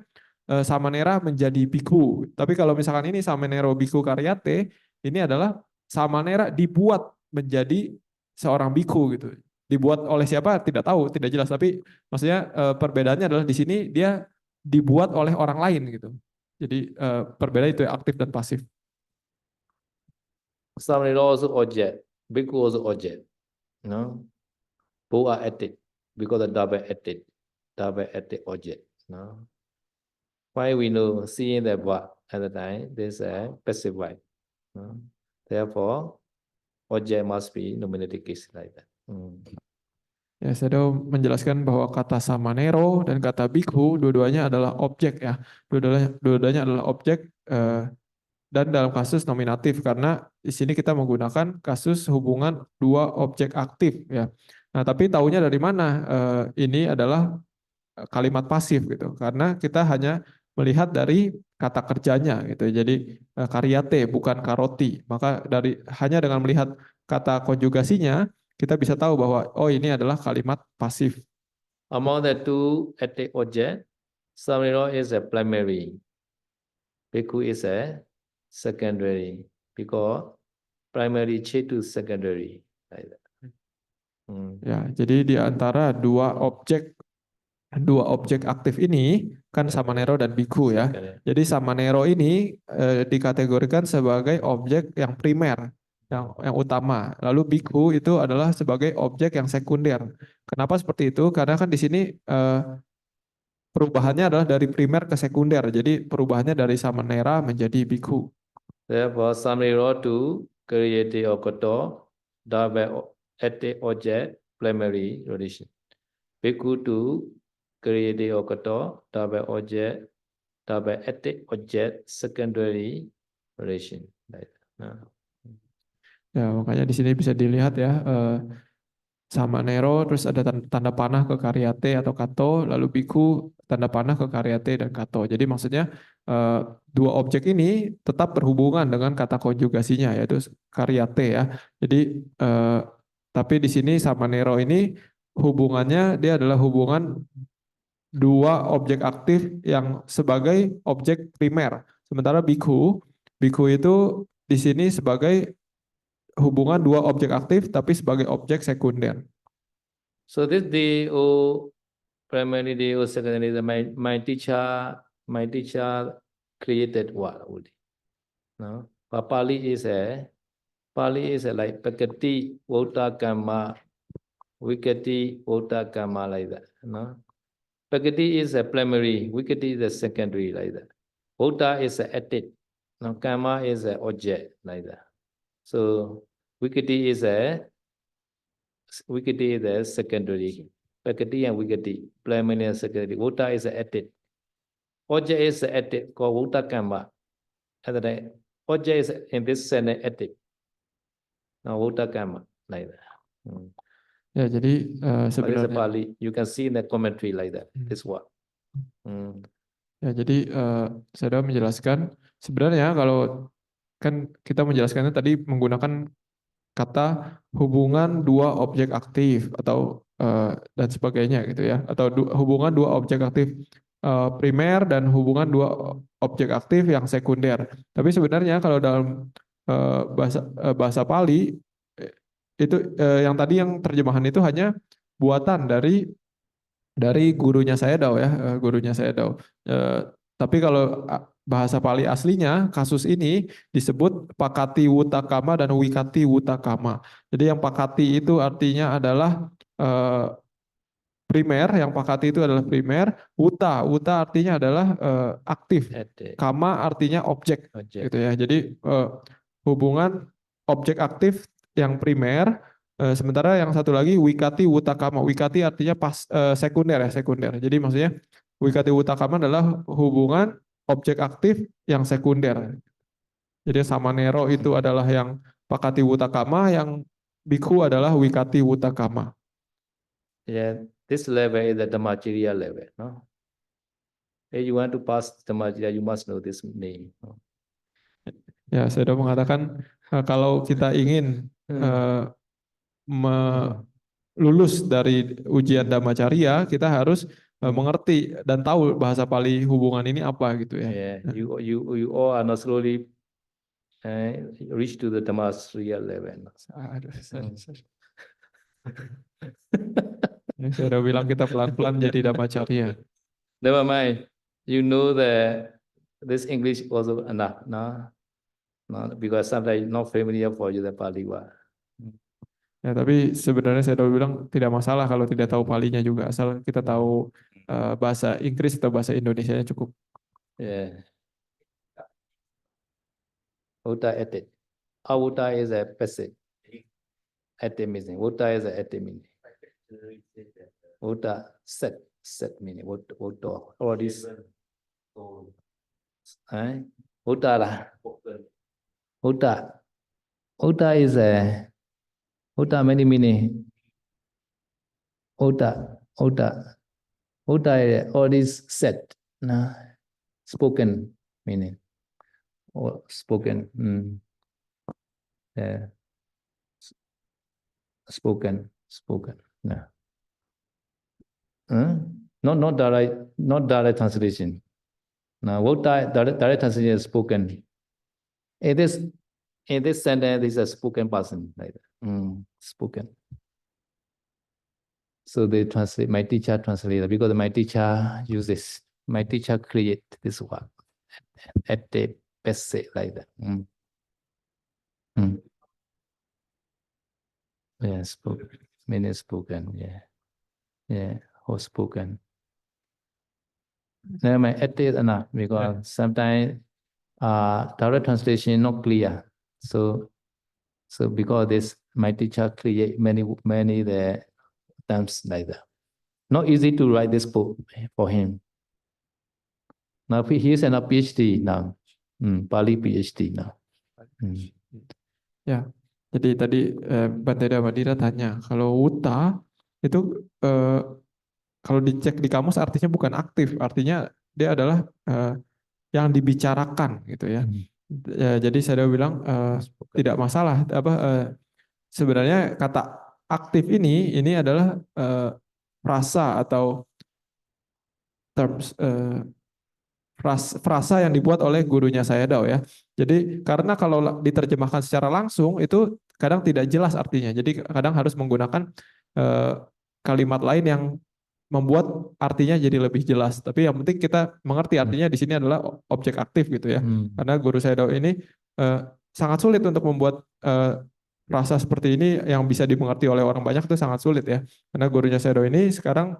Samanera menjadi biku. Tapi kalau misalkan ini Samanero Biku Karyate, ini adalah Samanera dibuat menjadi seorang biku gitu. Dibuat oleh siapa tidak tahu, tidak jelas. Tapi maksudnya perbedaannya adalah di sini dia dibuat oleh orang lain gitu. Jadi perbedaan itu aktif dan pasif. Samanera also object, bhikkhu also object. No? Both are active because the double active object. No? Why we know seeing the verb at the time, this is a passive verb. No? Therefore, object must be nominative case like that. Ya, saya sudah menjelaskan bahwa kata samanero dan kata bhikkhu dua-duanya adalah objek ya. Dua-duanya adalah objek dan dalam kasus nominatif karena di sini kita menggunakan kasus hubungan dua objek aktif ya. Nah, tapi taunya dari mana ini adalah kalimat pasif gitu. Karena kita hanya melihat dari kata kerjanya gitu. Jadi karyate bukan karoti. Maka hanya dengan melihat kata konjugasinya kita bisa tahu bahwa oh ini adalah kalimat pasif. Among the two active objects, Samanera is a primary, bhikkhu is a secondary, because primary change to secondary. Like that. Ya, jadi di antara dua objek aktif ini kan Samanero dan Bhikkhu ya. Jadi Samanero ini dikategorikan sebagai objek yang primer, yang utama. Lalu Bhikkhu itu adalah sebagai objek yang sekunder. Kenapa seperti itu? Karena kan di sini perubahannya adalah dari primer ke sekunder. Jadi perubahannya dari Samanera menjadi Bhikkhu. Therefore, Samanera to create or koto, double active object primary relation. Bhikkhu to create or koto, double active object secondary relation. Like that. Ya, makanya di sini bisa dilihat ya Samanero terus ada tanda panah ke karyate atau kato, lalu biku tanda panah ke karyate dan kato. Jadi maksudnya dua objek ini tetap berhubungan dengan kata konjugasinya yaitu karyate ya. Jadi tapi di sini Samanero ini hubungannya dia adalah hubungan dua objek aktif yang sebagai objek primer. Sementara biku itu di sini sebagai hubungan dua objek aktif tapi sebagai objek sekunder. So this DO primary DO secondary my teacher created what only. No? But Pali is a like Pakati Vota Kamma Vikati Vota Kamma like that. No? Pakati is a primary, Vikati is a secondary like that. Vota is a edit. Now Kamma is a object like that. So Vikati is a secondary. Pakati and Vikati, primary and secondary. Vota is a edit. Object is a edit called Vota Kamma. At the time, object is in this sentence edit. Now Vota Kamma like that. Ya, jadi sebenarnya Pali, you can see in the commentary like that. This what. Ya, jadi saya sudah menjelaskan sebenarnya kalau kan kita menjelaskannya tadi menggunakan kata hubungan dua objek aktif atau dan sebagainya gitu ya, atau hubungan dua objek aktif primer dan hubungan dua objek aktif yang sekunder. Tapi sebenarnya kalau dalam bahasa Pali eh, itu yang tadi yang terjemahan itu hanya buatan dari gurunya saya Dao ya, gurunya saya Dao. Tapi kalau bahasa Pali aslinya, kasus ini disebut Pakati Wutakama dan Wikati Wutakama. Jadi yang Pakati itu artinya adalah eh, primer, yang Pakati itu adalah primer, Wuta artinya adalah aktif, Edit. Kama artinya objek, Object. gitu ya. Jadi hubungan objek aktif yang primer, sementara yang satu lagi Wikati Wutakama. Wikati artinya sekunder ya, sekunder. Jadi maksudnya Wikati Wutakama adalah hubungan objek aktif yang sekunder. Jadi Samanero itu adalah yang Pakati Wutakama, yang Bhikkhu adalah Wikati Wutakama. Yeah, this level is the Dhammacharya level. No? If you want to pass Dhammacharya, you must know this name. No? Ya, saya sudah mengatakan kalau kita ingin lulus dari ujian Dhammacarya, kita harus mengerti dan tahu bahasa Pali hubungan ini apa gitu ya. Yeah, you all are not slowly reach to the Dhammacharya level. Aduh, ya, saya udah bilang kita pelan-pelan jadi Dhammacarya. Never mind. You know that this English also enough, no? No, because sometimes not familiar for you the Pali word. Ya, tapi sebenarnya saya udah bilang tidak masalah kalau tidak tahu Palinya juga, asal kita tahu bahasa Inggris atau bahasa Indonesianya cukup. Yeah. Uta etit. Awuta is a passive. Etit meaning. Uta is a etit meaning. Uta set meaning. Uta. All this. Uta lah. Uta. Uta is a. Uta many meaning. Uta. Uta is all this set. Nah. Spoken meaning. Or spoken. Yeah. Spoken. Yeah. Not direct translation. Now, what direct translation is spoken. In this sentence, is a spoken person, like that. Spoken. So they translate. My teacher translated because my teacher uses. My teacher create this word at the passage like that. Yeah, spoken. Meaning spoken. Yeah, or spoken. Then my at is enough because sometimes direct translation not clear. So because this my teacher create many the terms like that. Not easy to write this book for him. Now he is a PhD now, Pali PhD now. Ya, jadi tadi Bante Damadira tanya kalau wuta itu kalau dicek di kamus artinya bukan aktif, artinya dia adalah yang dibicarakan gitu ya. Jadi saya bilang tidak masalah sebenarnya kata aktif ini adalah frasa atau terms frasa yang dibuat oleh gurunya saya Dao ya. Jadi karena kalau diterjemahkan secara langsung itu kadang tidak jelas artinya. Jadi kadang harus menggunakan kalimat lain yang membuat artinya jadi lebih jelas. Tapi yang penting kita mengerti artinya di sini adalah objek aktif gitu ya. Karena guru saya Dao ini sangat sulit untuk membuat frasa seperti ini yang bisa dimengerti oleh orang banyak itu sangat sulit ya. Karena gurunya saya Dao ini sekarang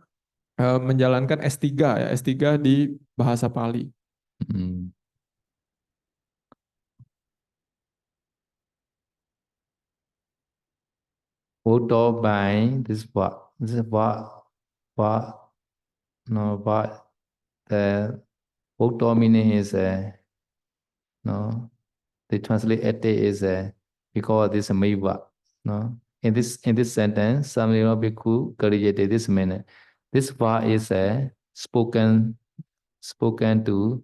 menjalankan S3 ya, S3 di bahasa Pali. Auto by this what the auto meaning is they translate ete is because this meva in this sentence Samira Bhikkhu created this meaning. This va is spoken spoken to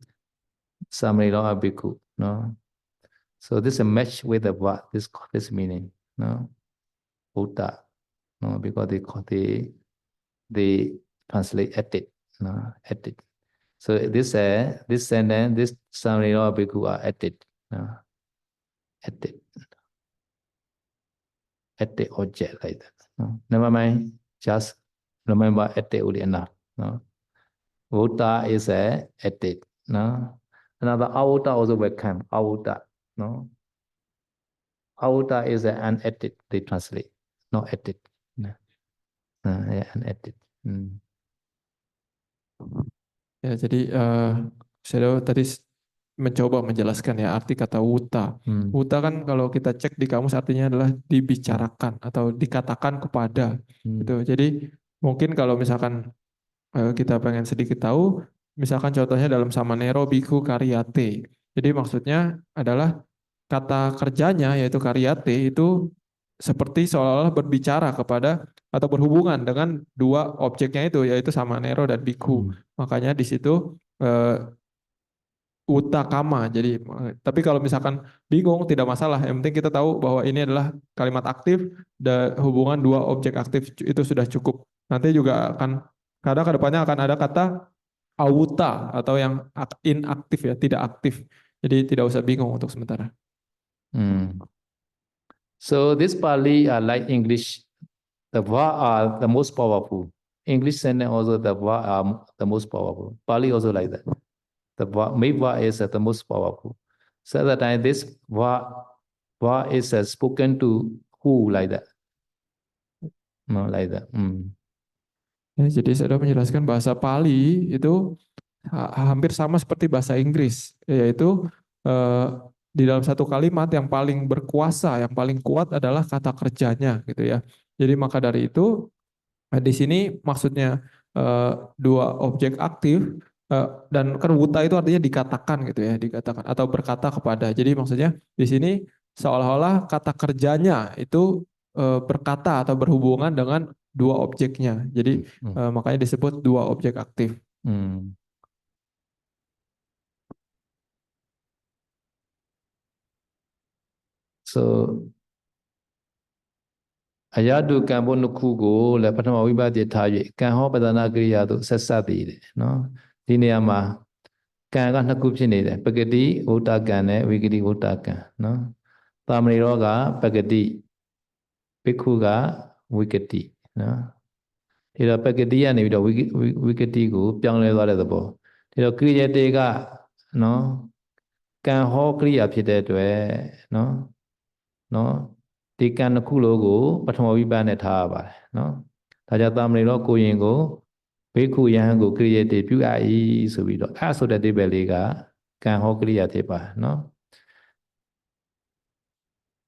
Samanera bhikkhu. No? So this is a match with the what this meaning. No? Buddha. No, because they translate at it. No, at it. So this sentence, this Samanera bhikkhu are at it. No? At it. At the object like that. No? Never mind, just remember at it only enough. No? Vota is a at it. No? Another avota also will come. Avota. No? Avota is an at it, they translate. Not at it. No. Yeah, an at it. Ya, jadi saya tadi mencoba menjelaskan ya arti kata wuta. Wuta kan kalau kita cek di kamus artinya adalah dibicarakan atau dikatakan kepada gitu. Jadi mungkin kalau misalkan kita pengen sedikit tahu, misalkan contohnya dalam Samanero Bhikkhu Karyate. Jadi maksudnya adalah kata kerjanya yaitu karyate itu seperti seolah-olah berbicara kepada atau berhubungan dengan dua objeknya itu yaitu Samanero dan Bhikkhu. Makanya di situ utakama. Jadi tapi kalau misalkan bingung tidak masalah. Yang penting kita tahu bahwa ini adalah kalimat aktif dan hubungan dua objek aktif itu sudah cukup. Nanti juga akan kadang kedepannya akan ada kata awuta atau yang inaktif ya, tidak aktif. Jadi tidak usah bingung untuk sementara. So this Pali are like English. The va are the most powerful. English sentence also the va are the most powerful. Pali also like that. The va, main va is the most powerful. So at that time this va is spoken to who like that. No, like that. Ya, jadi saya sudah menjelaskan bahasa Pali itu hampir sama seperti bahasa Inggris, yaitu di dalam satu kalimat yang paling berkuasa, yang paling kuat adalah kata kerjanya, gitu ya. Jadi maka dari itu di sini maksudnya dua objek aktif dan kan wuta itu artinya dikatakan, gitu ya, dikatakan atau berkata kepada. Jadi maksudnya di sini seolah-olah kata kerjanya itu berkata atau berhubungan dengan dua objeknya. Jadi makanya disebut dua objek aktif. So အရာတုကံဘုနှစ်ခုကိုလည်းပထမဝိပဿနာထား၍ကံဟောပဒနာကိရိယာတို့ဆက်ဆက်သေးတယ်နော်ဒီနေရာမှာကံကနှစ်ခုဖြစ်နေတယ်ပဂတိဝုတ္တကံနဲ့ဝိကတိဝုတ္တကံနော်တာမဏေရောကပဂတိဘိက္ခုကဝိကတိနော်ဒီတော့ပဂတိကနေပြီးတော့ဝိကတိကိုပြောင်းလဲသွားတဲ့သဘောဒီတော့ကိရိယာတေကနော်ကံဟောကိရိယာဖြစ်တဲ့အတွက်နော်ဒီကံတစ်ခုလုံးကိုပထမဝိပဿနာနဲ့ထားရပါတယ်နော်ဒါကြောင့်တာမဏေရောကိုရင်ကိုဘိက္ခုယဟန်ကိုကိရိယာတေပြုအပ်၏ဆိုပြီးတော့အဲ့ဆိုတဲ့အိဗယ်လေးကကံဟောကိရိယာဖြစ်ပါနော်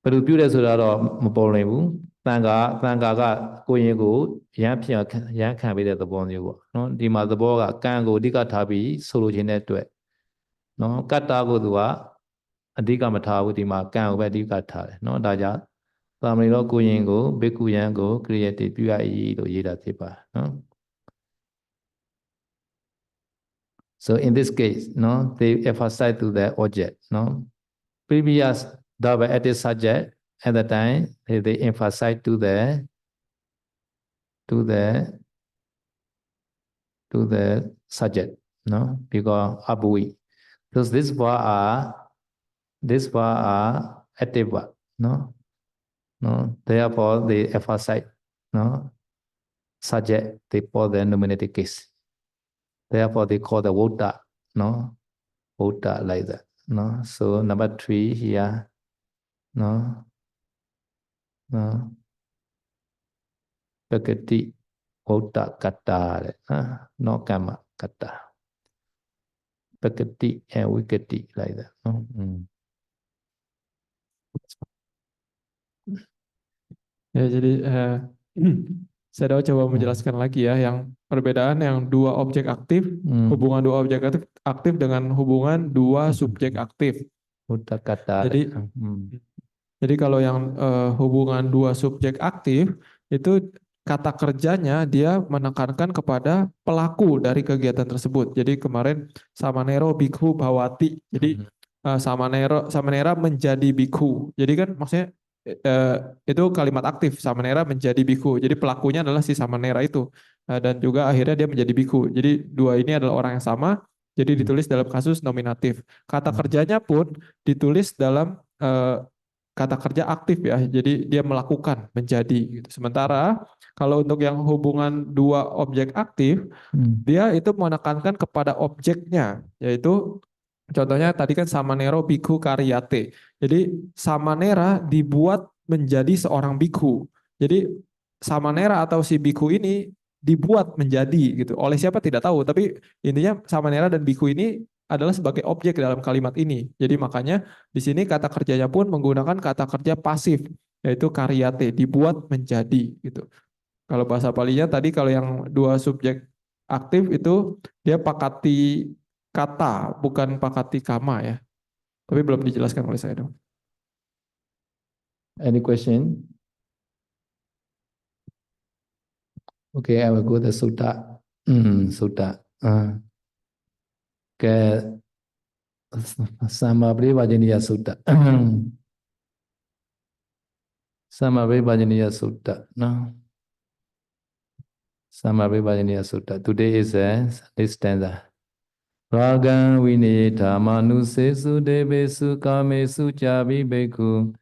ဘယ်လိုပြုလဲဆိုတာတော့မပေါ်နိုင်ဘူးတန်ခါကကိုရင်ကိုရမ်းဖြစ်ရမ်းခံပေးတဲ့သဘောမျိုးပေါ့နော်ဒီမှာသဘောကကံကိုအဓိကထားပြီးဆိုလိုချင်တဲ့အတွက်နော်ကတ္တကိုသူကအဓိကမထားဘူးဒီမှာကံကိုပဲအဓိကထားတယ်နော်ဒါကြောင့်တာမဏေရောကိုရင်ကိုဘိက္ခုယံကိုကိရိယာတေပြုအပ်၏လို့ရေးတာဖြစ်ပါနော် So in this case no they emphasize to the object no previous double added subject at the time they emphasize to the subject no because abui so this word are active word no therefore they emphasize no subject they call the nominative case therefore they call the vota no vota like that no so number 3 here no pagati vota kata no kama kata pagati and wikati like that no Ya, jadi saya coba menjelaskan lagi ya, yang perbedaan yang dua objek aktif, hubungan dua objek aktif dengan hubungan dua subjek aktif. Jadi kalau yang hubungan dua subjek aktif itu kata kerjanya dia menekankan kepada pelaku dari kegiatan tersebut. Jadi kemarin samanero bikhu bhawati. Jadi samanera menjadi bikhu. Jadi kan maksudnya itu kalimat aktif, samanera menjadi bikhu. Jadi pelakunya adalah si samanera itu. Dan juga akhirnya dia menjadi bikhu. Jadi dua ini adalah orang yang sama. Jadi ditulis dalam kasus nominatif. Kata kerjanya pun ditulis dalam kata kerja aktif ya. Jadi dia melakukan menjadi gitu. Sementara kalau untuk yang hubungan dua objek aktif, dia itu menekankan kepada objeknya, yaitu contohnya tadi kan samanero bikhu karyate. Jadi samanera dibuat menjadi seorang bikhu. Jadi samanera atau si bikhu ini dibuat menjadi gitu. Oleh siapa tidak tahu, tapi intinya samanera dan bikhu ini adalah sebagai objek dalam kalimat ini. Jadi makanya di sini kata kerjanya pun menggunakan kata kerja pasif, yaitu karyate, dibuat menjadi gitu. Kalau bahasa Palinya tadi kalau yang dua subjek aktif itu dia pakati kata, bukan pakati kama ya. Tapi belum dijelaskan oleh saya dong. Any question? Okay, I will go to sutta. Sutta. Ke Samavivajaniya Sutta. Samavivajaniya Sutta. No. Samavivajaniya Sutta. Today is this stanza. Ragan vineta manusesu devesu kamesu chavi bhikkhu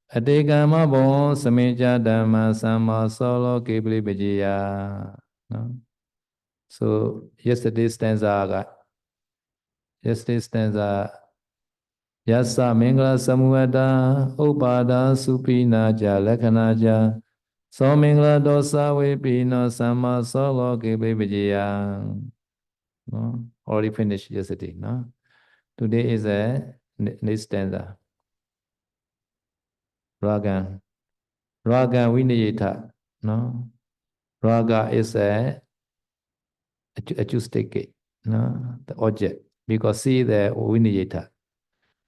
atekama bon sameja dhamma samma solo kebli vijaya. No? So yesterday's stanza Yasa mingla samuada upada supina ja lakana ja so mingla dosa vipina samma solo kebli vijaya. No? Already finished yesterday. No? Today is a next stanza. Raga. Raga vinayata. No? Raga is a acoustic, no? The object. Because see the vinayata.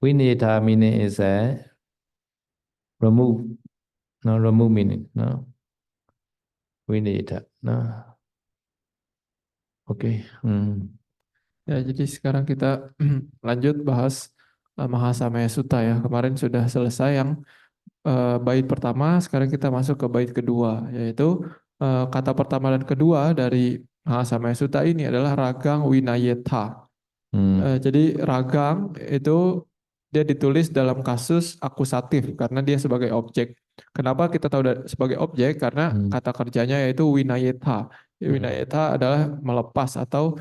Vinayata meaning is a remove. No, remove meaning. No? Vinayata. No? Okay. Ya, jadi sekarang kita lanjut bahas Mahasamaya Sutta ya. Kemarin sudah selesai yang bait pertama, sekarang kita masuk ke bait kedua, yaitu kata pertama dan kedua dari Mahasamaya Sutta ini adalah ragang winayeta. Jadi ragang itu dia ditulis dalam kasus akusatif karena dia sebagai objek. Kenapa kita tahu sebagai objek? Karena kata kerjanya yaitu winayeta. Winayeta adalah melepas atau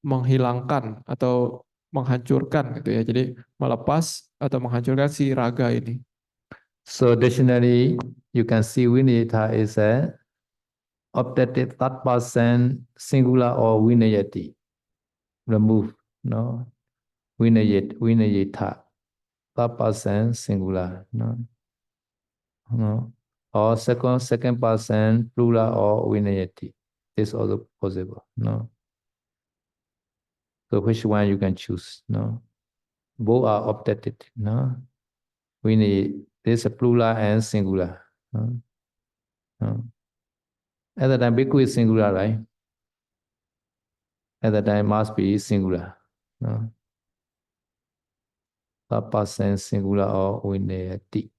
menghilangkan atau menghancurkan gitu ya. Jadi melepas atau menghancurkan si raga ini. So dictionary, you can see vinayata is a optative third person singular or vinayati. Remove, no? Vinayata. Third person singular, no? No? Or second person plural or vinayati. This is also possible, no? So which one you can choose, no? Both are optative, no? This is a plural and singular, no? No? At the time, bhikkhu is singular, right? At the time, must be singular, no? Third person singular or vinayati.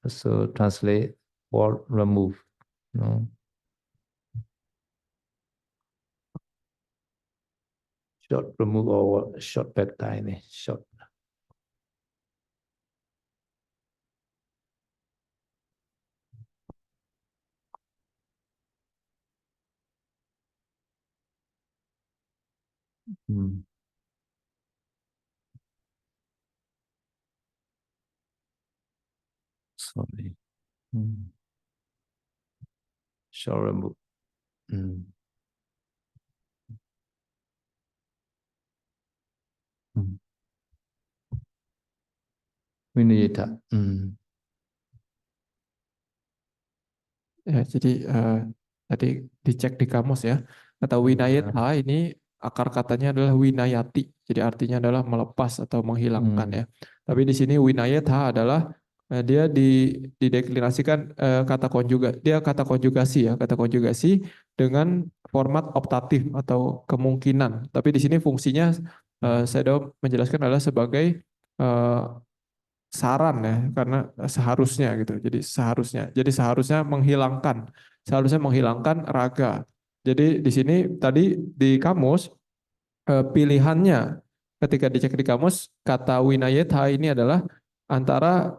So translate or remove, no? Short remove or short peptide ini, short. Sorry. Short remove. Vinayata. Ya, jadi tadi dicek di kamus ya. Kata winayata ini akar katanya adalah winayati. Jadi artinya adalah melepas atau menghilangkan ya. Tapi di sini winayata adalah Dia dideklinasikan kata konjuga, dia kata konjugasi ya, kata konjugasi dengan format optatif atau kemungkinan. Tapi di sini fungsinya saya menjelaskan adalah sebagai eh, saran ya, karena seharusnya gitu. Seharusnya menghilangkan raga. Jadi di sini tadi di kamus pilihannya ketika dicek di kamus kata winayetha ini adalah antara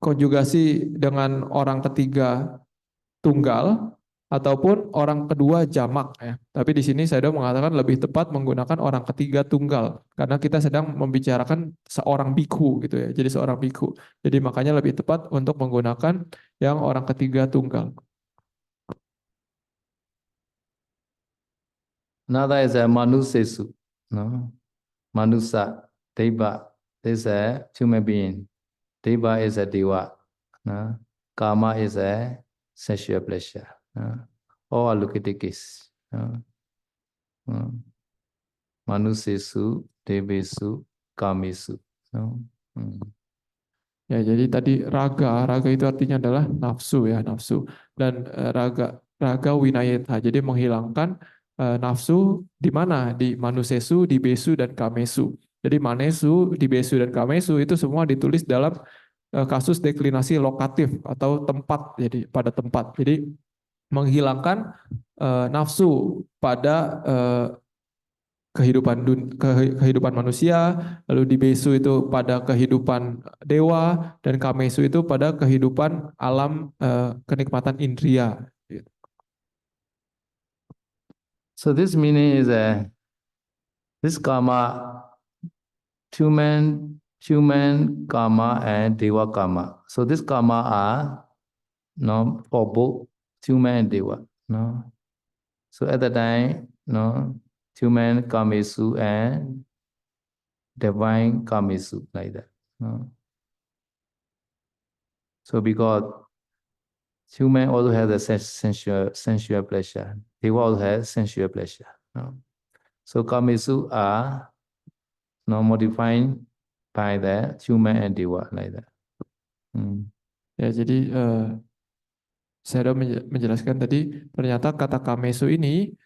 konjugasi dengan orang ketiga tunggal ataupun orang kedua jamak ya. Tapi di sini saya mengatakan lebih tepat menggunakan orang ketiga tunggal karena kita sedang membicarakan seorang biku gitu ya. Jadi seorang biku. Jadi makanya lebih tepat untuk menggunakan yang orang ketiga tunggal. Another is a manusesu, no? Manusa, Deva. This is a human being. Deva is a deva. No? Kama is a sexual pleasure. No? All are Lokitikis. No? No? Manusesu, Devesu, Kamesu. No? Ya, jadi tadi raga itu artinya adalah nafsu ya, nafsu. Dan raga winayeta, jadi menghilangkan nafsu di mana? Di manusesu, di besu, dan kamesu. Jadi manesu, di besu, dan kamesu itu semua ditulis dalam kasus deklinasi lokatif atau tempat, jadi pada tempat. Jadi menghilangkan nafsu pada kehidupan manusia, lalu di Besu itu pada kehidupan dewa, dan Kamesu itu pada kehidupan alam kenikmatan indria. So this meaning is this karma, human karma and deva karma. So this karma are no for both human and deva. No. So at the time, no human kamesu and divine kamesu like that. No. So because human also has a sensual pleasure, deva also has sensual pleasure. No. So kamesu are no modified by the human and deva like that. Ya, jadi saya sudah menjelaskan tadi ternyata kata kamesu ini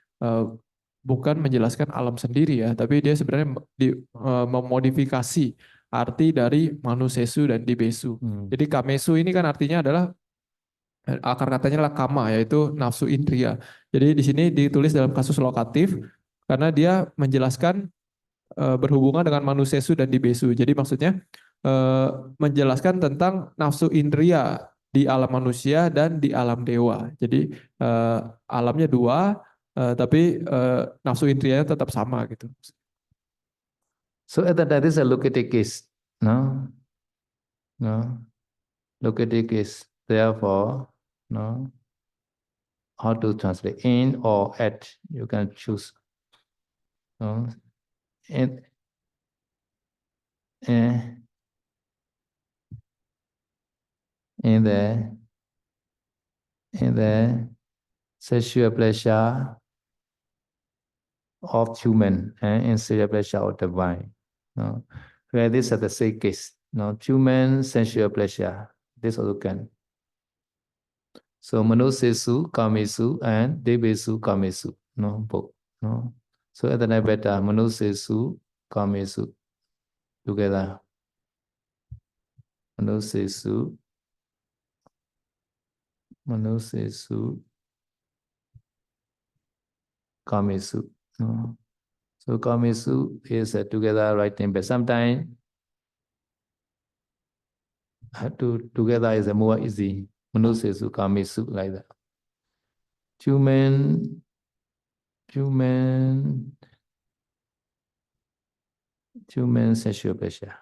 bukan menjelaskan alam sendiri ya, tapi dia sebenarnya memodifikasi arti dari manusesu dan dibesu. Jadi kamesu ini kan artinya adalah akar katanya adalah kama, yaitu nafsu indria. Jadi di sini ditulis dalam kasus lokatif karena dia menjelaskan berhubungan dengan manusesu dan dibesu. Jadi maksudnya menjelaskan tentang nafsu indria di alam manusia dan di alam dewa. Jadi alamnya dua, tapi nafsu indrianya tetap sama gitu. So that is a located case, no, no, located case. Therefore, no, how to translate in or at? You can choose. No, in, in, in the sexual pleasure of human and in sexual pleasure of divine. No, where this is the same case. No, human sensual pleasure. This also can. So manusesu, kamesu, and devesu, kamesu. No, both. No. So at the night better, manusesu, kamesu together. Manusesu, kamesu. No. So kamesu is together writing, but sometimes together is more easy. Manusesu, kamesu like that. Human sexual pleasure.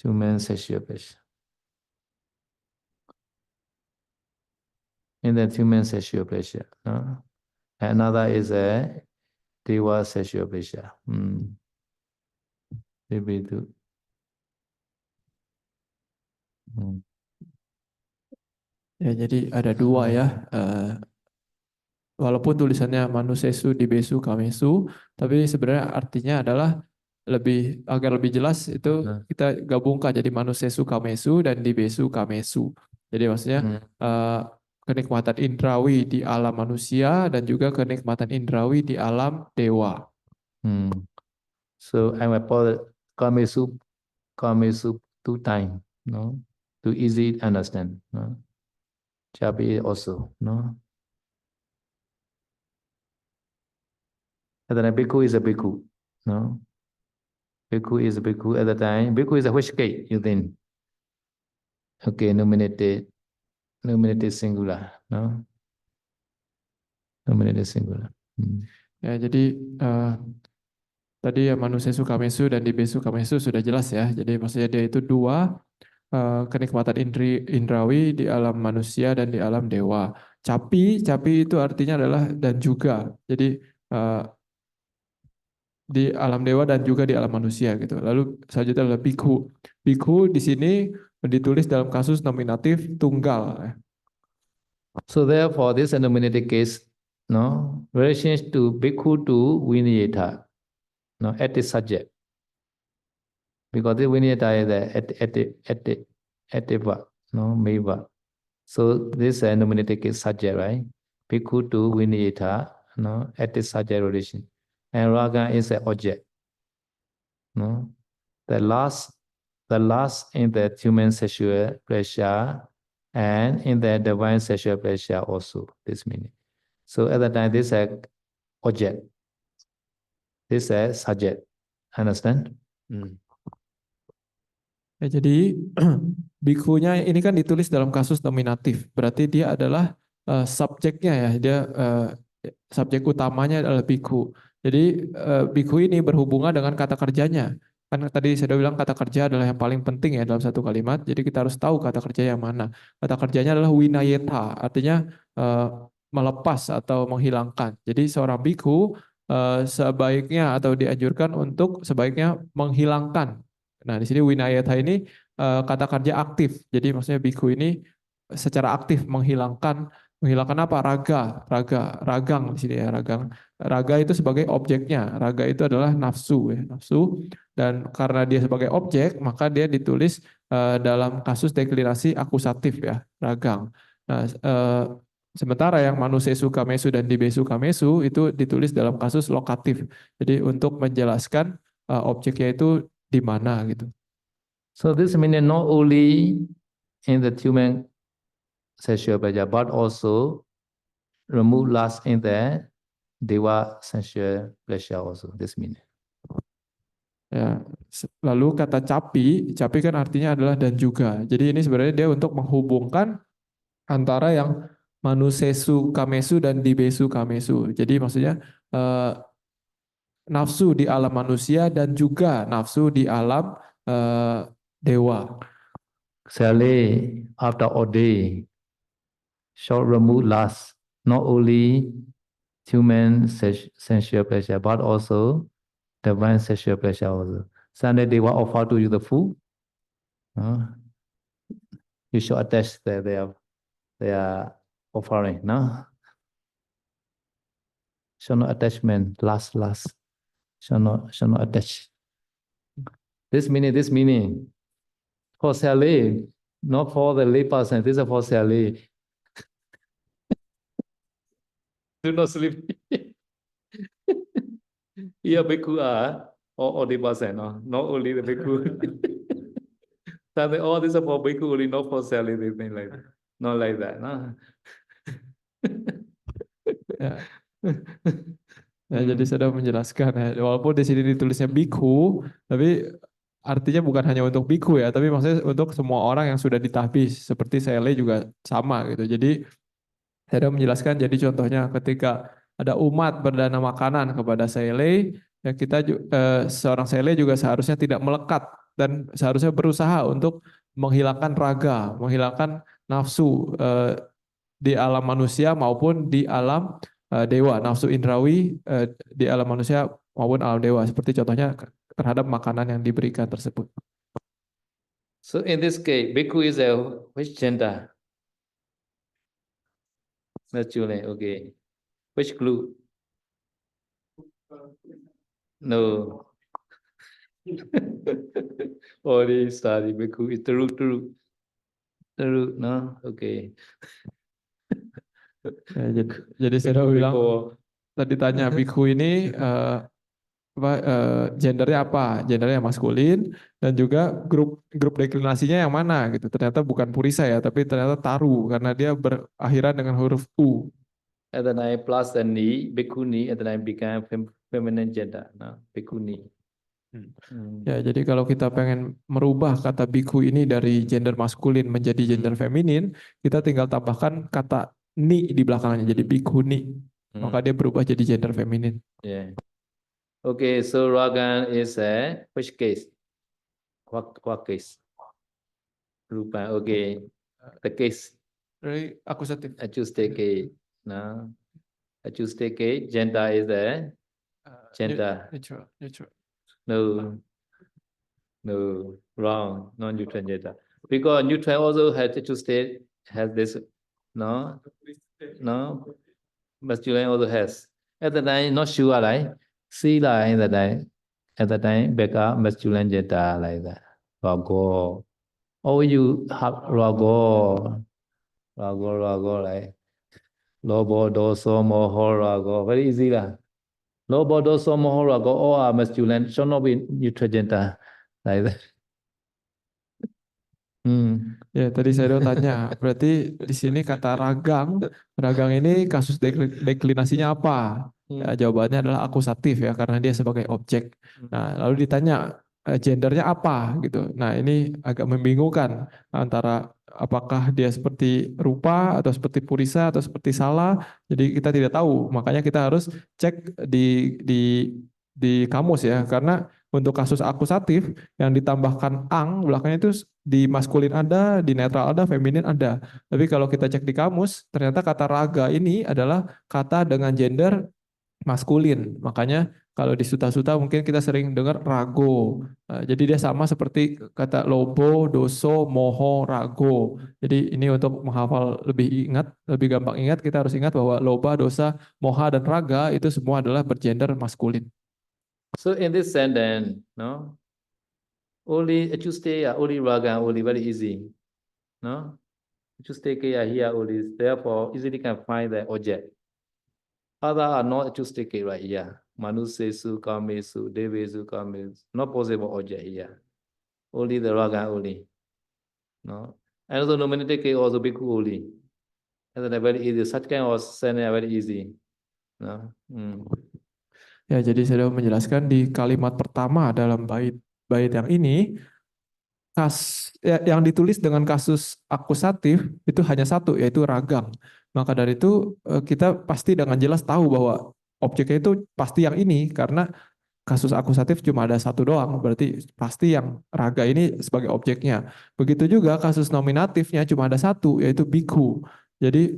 Human sexual pleasure. In the human sexual pleasure. No? Another is a deva sexual pleasure. Ya, jadi ada dua ya. Walaupun tulisannya manusesu, dibesu, kamesu, tapi sebenarnya artinya adalah agar lebih jelas itu kita gabungkan jadi manusesu kamesu dan dibesu kamesu. Jadi maksudnya kenikmatan indrawi di alam manusia dan juga kenikmatan indrawi di alam dewa. So I will put kamesu 2 times, no, to easy understand, no. Chabi also, no. And then a bhikkhu is a bhikkhu, no. Bhikkhu is a bhikkhu at the time. Bhikkhu is a which case, you think? Okay, nominated singular, no. Nominated singular. Ya, jadi tadi ya manusesu kamesu dan dibesu kamesu sudah jelas ya. Jadi maksudnya dia itu dua kenikmatan indrawi di alam manusia dan di alam dewa. Capi itu artinya adalah dan juga. Jadi di alam dewa dan juga di alam manusia gitu. Lalu selanjutnya adalah bhikkhu. Bhikkhu di sini ditulis dalam kasus nominatif tunggal. So therefore, this nominated case, no, relations to bhikkhu to vinayata, no, at the subject. Because the vinayata is at the verb, no, main verb. So this nominated case subject, right? Bhikkhu to vinayata, no, at the subject relation. And raga is an object, no. The last in the human sexual pleasure and in the divine sexual pleasure also, this meaning. So at the time, this is an object. This is a subject. Understand? Ya, jadi bhikkhunya ini kan ditulis dalam kasus nominatif. Berarti dia adalah subjeknya ya. Dia subjek utamanya adalah bhikkhu. Jadi bhikkhu ini berhubungan dengan kata kerjanya. Kan tadi saya udah bilang kata kerja adalah yang paling penting ya dalam satu kalimat. Jadi kita harus tahu kata kerja yang mana. Kata kerjanya adalah winayeta, artinya melepas atau menghilangkan. Jadi seorang bhikkhu sebaiknya atau dianjurkan untuk sebaiknya menghilangkan. Nah, di sini winayata ini kata kerja aktif. Jadi maksudnya bhikkhu ini secara aktif menghilangkan apa? Ragang di sini ya, ragang. Raga itu sebagai objeknya. Raga itu adalah nafsu ya, nafsu. Dan karena dia sebagai objek, maka dia ditulis dalam kasus deklinasi akusatif ya, ragang. Nah, sementara yang manusesu kamesu dan dibesu kamesu itu ditulis dalam kasus lokatif. Jadi untuk menjelaskan objeknya itu di mana gitu. So this means not only in the human sexual pleasure, but also remove lust in the deva sexual pleasure also. This means. Ya, lalu kata capi kan artinya adalah dan juga. Jadi ini sebenarnya dia untuk menghubungkan antara yang manusesu kamesu dan dibesu kamesu. Jadi maksudnya nafsu di alam manusia dan juga nafsu di alam dewa. Sally, after all day, shall remove lust, not only human sensual pleasure, but also divine sexual pleasure also. Sunday they will offer to you the food. You should attach their offering, no? Should not attachment, last. Shall not attach. This meaning. For Sally, not for the lay person. This is for Sally. Do not sleep. Here, bhikkhu are or the person, no? Not only the bhikkhu. Something, oh, this is for bhikkhu only, not for Sally. They think like that. Not like that, no? Ya. Ya, jadi sudah menjelaskan ya. Walaupun di sini ditulisnya bhikkhu, tapi artinya bukan hanya untuk bhikkhu ya, tapi maksudnya untuk semua orang yang sudah ditahbis. Seperti Sele juga sama gitu. Jadi saya sudah menjelaskan. Jadi contohnya ketika ada umat berdana makanan kepada Sele, ya kita seorang Sele juga seharusnya tidak melekat dan seharusnya berusaha untuk menghilangkan raga, menghilangkan nafsu di alam manusia maupun di alam dewa, nafsu indrawi di alam manusia maupun alam dewa, seperti contohnya terhadap makanan yang diberikan tersebut. So in this case, bhikkhu is a which gender? Naturally, okay. Which clue? No. Ori sari bhikkhu is true, no, okay. Ya, jadi saya bilang Bhikkhu, tadi tanya bikhu ini gendernya apa? Gendernya maskulin dan juga grup grup deklinasinya yang mana gitu. Ternyata bukan purisa ya, tapi ternyata taru karena dia berakhiran dengan huruf u. at the time plus the ni, bhikkhuni at the time became feminine gender, no, bhikkhuni. Ya, jadi kalau kita pengen merubah kata bikhu ini dari gender maskulin menjadi gender feminin, kita tinggal tambahkan kata ni di belakangnya jadi bhikkuni. Maka dia berubah jadi gender feminin. Yeah. Okay, so Ragan is a which case? What case? Rupa. Okay. The case. Dari akusatif. Acoustic case. No. Acoustic case. Gender is a gender. Neutral. No. No. Wrong. Non-neutral gender. Because neutral also has acoustic has this. No. No. Masculine also has. At the time, not sure like. See like at the time. At the time, Becca masculine gender like that. Rago. Oh, you have rago. Rago like. Lobo, doso, moho, rago. Very easy lah. Lobo, doso, moho, rago. All are masculine. Should not be neutral gender like that. Ya, tadi saya udah tanya, berarti di sini kata ragang ini kasus deklinasinya apa? Ya, jawabannya adalah akusatif ya, karena dia sebagai objek. Nah, lalu ditanya gendernya apa gitu. Nah, ini agak membingungkan antara apakah dia seperti rupa atau seperti purisa atau seperti salah. Jadi kita tidak tahu. Makanya kita harus cek di kamus ya, karena untuk kasus akusatif yang ditambahkan ang belakangnya itu di maskulin ada, di netral ada, feminin ada. Tapi kalau kita cek di kamus, ternyata kata raga ini adalah kata dengan gender maskulin. Makanya kalau di suta-suta mungkin kita sering dengar rago. Jadi dia sama seperti kata lobo, doso, moho, rago. Jadi ini untuk menghafal lebih gampang ingat, kita harus ingat bahwa loba, dosa, moha, dan raga itu semua adalah bergender maskulin. So in this sentence, no, only acoustic, only raga, only very easy, no. Acoustic here only, therefore easily can find the object. Other are not acoustic right here. Manusesu, kamesu, devesu, kamesu, not possible object here. Only the raga only, no. And also nominative case also bhikkhu only. And then very easy. Such kind of sentence very easy, no. Ya, jadi saya sudah menjelaskan di kalimat pertama dalam bait yang ini, yang ditulis dengan kasus akusatif itu hanya satu, yaitu ragang. Maka dari itu kita pasti dengan jelas tahu bahwa objeknya itu pasti yang ini, karena kasus akusatif cuma ada satu doang, berarti pasti yang raga ini sebagai objeknya. Begitu juga kasus nominatifnya cuma ada satu, yaitu bhikkhu. Jadi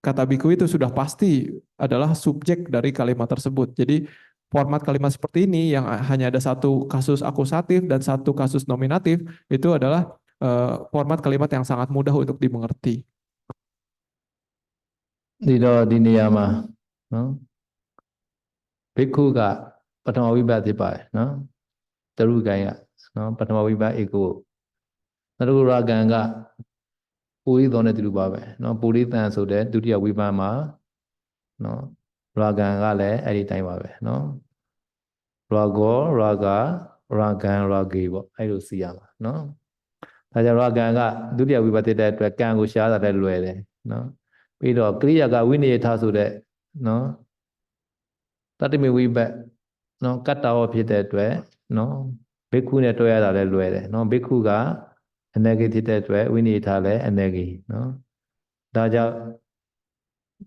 kata biku itu sudah pasti adalah subjek dari kalimat tersebut. Jadi format kalimat seperti ini yang hanya ada satu kasus akusatif dan satu kasus nominatif itu adalah format kalimat yang sangat mudah untuk dimengerti. Diနေရာမှာနော်ဘိက္ခုကပထမဝိပတ်ဖြစ်ပါတယ်နော်တရုကိုင်ကနော်ပထမဝိပတ်ဧကိုသရုရာဂံကပူရိသောနဲ့တူတူပါပဲနော်ပူရိတန်ဆိုတဲ့ဒုတိယဝိပတ်မှာနော်ရာဂံကလည်းအဲ့ဒီတိုင်းပါပဲနော်ရာဂောရာဂရာဂံရာဂေပေါ့အဲ့လိုစီရမှာနော်ဒါကြောင့်ရာဂံကဒုတိယဝိပတ်တဲ့အတွက်ကံကိုရှားတာလည်းလွယ်တယ်နော်ပြီးတော့ကရိယာကဝိနည်းထားဆိုတဲ့နော်တတ္တမေဝိပတ်နော်ကတ္တဝဖြစ်တဲ့အတွက်နော်ဘိက္ခုနဲ့တွဲရတာလည်းလွယ်တယ်နော်ဘိက္ခုကအနဂိဖြစ်တဲ့အတွက်ဝိနည်းထားလည်းအနဂိနော်ဒါကြောင့်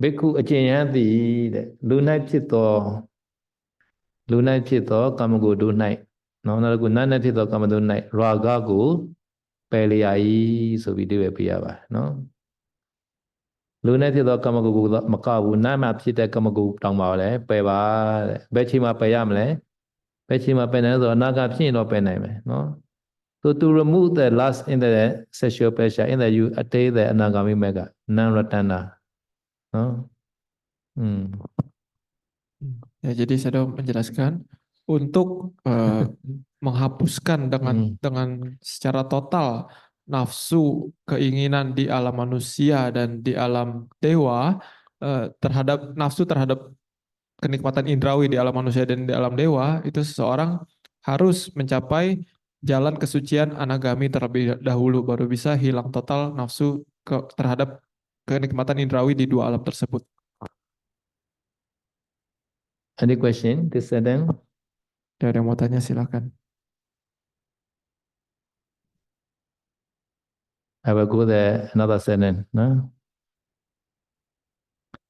ဘိက္ခုအကျင့်ယံသည်တဲ့လူ၌ဖြစ်သောကာမဂုဏ်တို့၌နော်နောက်တစ်ခုနတ်၌ဖြစ်သောကာမတို့၌ရာဂကိုပယ်လျာ၏ဆိုပြီးဒီပဲပြရပါနော်လူနဲ့ဖြစ်သောကမ္မဂုကိုမကဘူးနာမဖြစ်တဲ့ကမ္မဂုတောင်းပါလဲပယ်ပါတဲ့ဘယ်ချိန်မှာပယ်ရမလဲဘယ်ချိန်မှာပယ်နိုင်လဲဆိုတော့အနာဂတ်ဖြစ်ရင်တော့ပယ်နိုင်မယ်နော် so to remove the lust in the sexual pleasure in the you attain the anagami mega non ratana နော် Ya, jadi saya sudah menjelaskan untuk menghapuskan dengan secara total nafsu keinginan di alam manusia dan di alam dewa, terhadap nafsu terhadap kenikmatan indrawi di alam manusia dan di alam dewa, itu seseorang harus mencapai jalan kesucian anagami terlebih dahulu baru bisa hilang total nafsu terhadap kenikmatan indrawi di dua alam tersebut. Any question? This sentence? Ada yang mau tanya silakan. I will go there another sentence. No?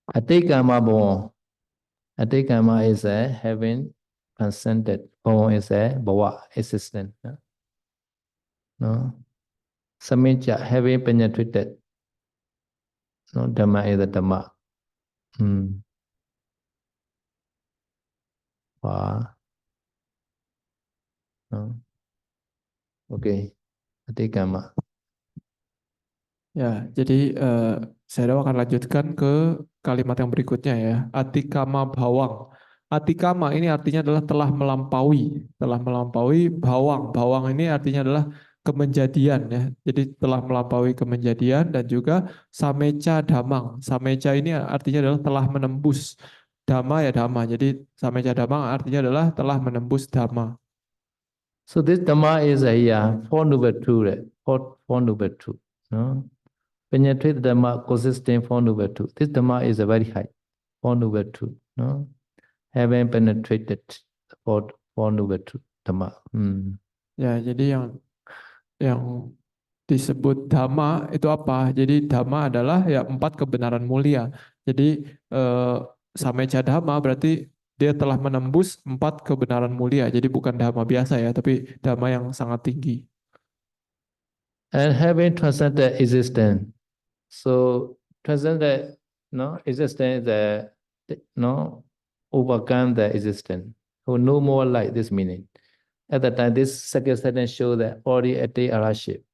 Atikama bhavan. Atikama is a having transcended. Bhavan is a bhava, existence. No? Samija, having penetrated. No? Dhamma is a dhamma. Wow. No? Okay. Atikama. Ya, jadi saya akan lanjutkan ke kalimat yang berikutnya ya. Atikama bawang. Atikama ini artinya adalah telah melampaui. Telah melampaui bawang. Bawang ini artinya adalah kemenjadian ya. Jadi telah melampaui kemenjadian dan juga sameca damang. Sameca ini artinya adalah telah menembus. Dhamma ya dhamma. Jadi sameca damang artinya adalah telah menembus dhamma. So this dhamma is a four noble truth. Right? Four noble truth. No? Penetrate dhamma consistent four noble truth. This dhamma is a very high. Four noble truth. No? Having penetrated four noble truth. Dhamma. Ya, jadi yang disebut dhamma itu apa? Jadi dhamma adalah ya empat kebenaran mulia. Jadi sameca dhamma berarti dia telah menembus empat kebenaran mulia. Jadi bukan dhamma biasa ya, tapi dhamma yang sangat tinggi. And having transcended existence. So transcended existence overcome the existence. So no more like this meaning. At the time, this second sentence shows that already at the araship.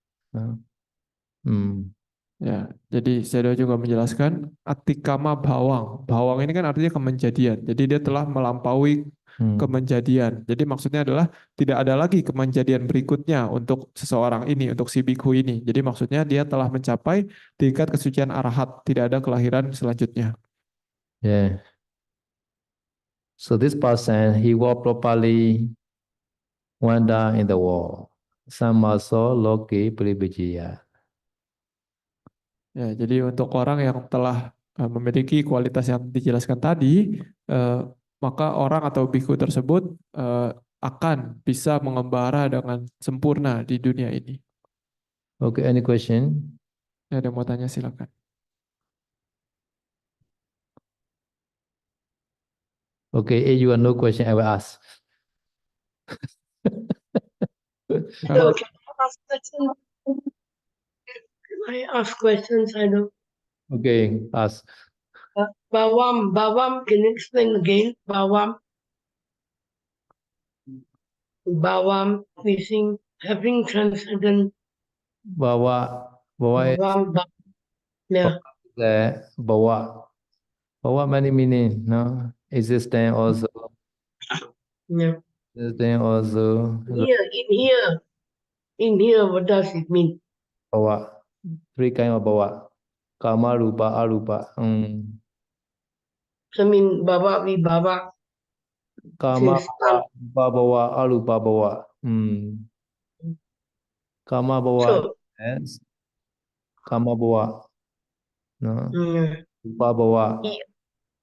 Ya, jadi saya juga menjelaskan atikama bawang. Bawang ini kan artinya kemenjadian. Jadi dia telah melampaui kemenjadian. Jadi maksudnya adalah tidak ada lagi kemenjadian berikutnya untuk seseorang ini, untuk si bikhu ini. Jadi maksudnya dia telah mencapai tingkat kesucian arahat, tidak ada kelahiran selanjutnya. Yeah. So this person, he walked properly, wander in the world. Sammaso loki pribijaya. Ya, jadi untuk orang yang telah memiliki kualitas yang dijelaskan tadi, maka orang atau biku tersebut akan bisa mengembara dengan sempurna di dunia ini. Okay, any question? Ada yang mau tanya silakan. Okay, if you have no question, I will ask. Kalau Okay, I ask questions, I know. Okay, ask. Bawam, can you explain again? Bawam, facing, having transcendent. Bawa Bawam, yeah. the bawa many meaning, no? Existence also. Yeah. Existence also. In here, what does it mean? Bawa. Three kind of bawa. Kama, rupa, arupa. So I mean, Baba, Kama, Since, bawa, rupa, bawa, arupa, bawa. Kama, bawa. so, Yes. Kama, bawa. No? yeah. Rupa, bawa.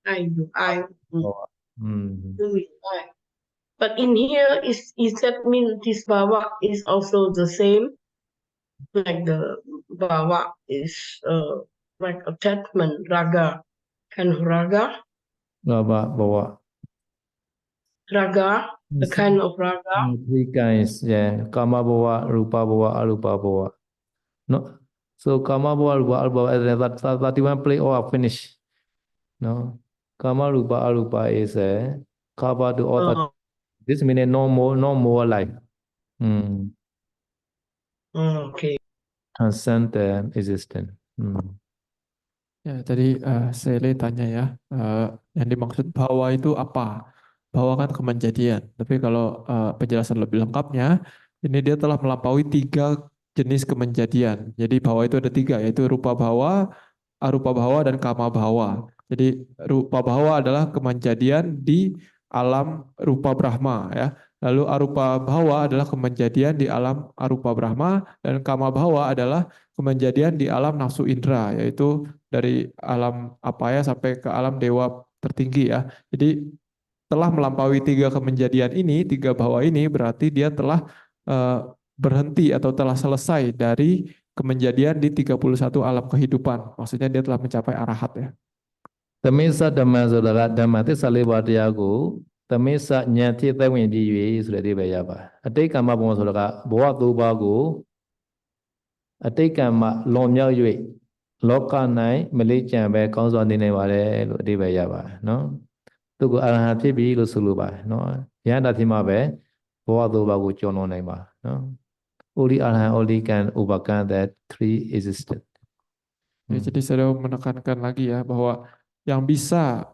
I, Bawa. I. But in here, is that mean this Baba is also the same? Like the Baba is like attachment, raga, kind of raga. Bawa, bawa. Raga, the kind of raga. Three kinds, yeah. Kama, bawa, rupa, bawa, arupa, bawa. No? So kama, bawa, rupa, arupa, 31 play or finish. No? Kama, rupa, arupa is a cover to all. This means no more life. Okay. Transcend the existence. ya tadi Sele tanya ya, yang dimaksud bahwa itu apa? bawakan ke menjadian. Tapi kalau penjelasan lebih lengkapnya, ini dia telah melampaui 3 jenis kemenjadian. Jadi bawa itu ada 3, yaitu rupa bawa, arupa bawa, dan kama bawa. Jadi rupa bawa adalah kemenjadian di alam rupa Brahma ya. Lalu arupa bawa adalah kemenjadian di alam arupa Brahma, dan kama bawa adalah kemenjadian di alam nafsu indera, yaitu dari alam apa ya sampai ke alam dewa tertinggi ya. Jadi telah melampaui 3 kemenjadian ini, 3 bawa ini, berarti dia telah eh, berhenti atau telah selesai dari kemenjadian di 31 alam kehidupan. Maksudnya dia telah mencapai arahat ya. Tamisa Dhammaဆိုတာက Dhamma သစ္စာလေးပါးတရားကို Tamisa ဉာဏ်ဖြင့်သက်ဝင်ပြီး၍ဆိုတဲ့အဓိပ္ပာယ်ရပါအတိတ်ကမ္မဘဝဆိုတာကဘဝ 3 ပါးကိုအတိတ်ကမ္မလွန်မြောက်၍လောက၌မလေးကြံပဲကောင်းစွာနေနိုင်ပါတယ်လို့အဓိပ္ပာယ်ရပါတယ်နော်သူကအာရဟံဖြစ်ပြီလို့ဆိုလိုပါတယ်နော်ယန္တာဖြစ်မှပဲဘဝ 3 ပါးကိုကျော်လွန်နိုင်ပါနော် Only Arhan only can overcome that 3 existence. Ya, jadi saya menekankan lagi ya bahwa yang bisa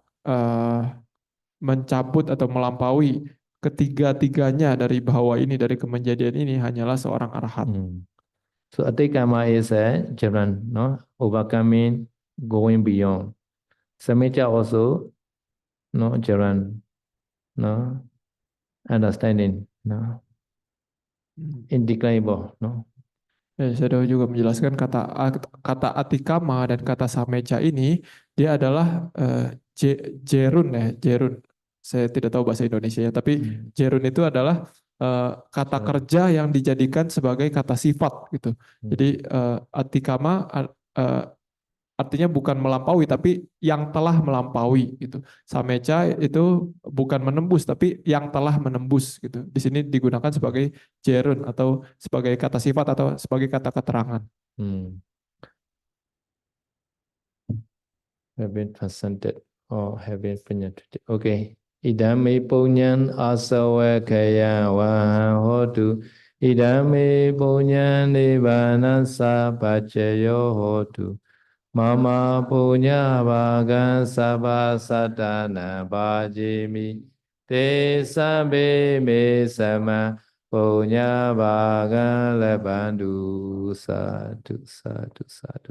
mencabut atau melampaui ketiga-tiganya dari bahwa ini, dari kemenjadian ini hanyalah seorang arahat. So Atikama is a Jaran, no? Overcoming, going beyond. Samecha also, no, Jaran, no? Understanding, no? Indeclinable, no? Ya, saya juga menjelaskan kata atikama dan kata sameca ini dia adalah jerun ya, jerun. Saya tidak tahu bahasa Indonesia ya, tapi jerun itu adalah kata kerja yang dijadikan sebagai kata sifat gitu. Jadi atikama artinya bukan melampaui tapi yang telah melampaui gitu. Sameca itu bukan menembus tapi yang telah menembus gitu. Di sini digunakan sebagai jerun atau sebagai kata sifat atau sebagai kata keterangan. Have been transcended or have been penetrated. Okay. Idame punyan asawakaya wahotu. Idame punyan nibanasa pachayo hotu. Mama punya bagan sabha sadana bhajimi te sambe me sama punya bagan lebandu satu satu satu.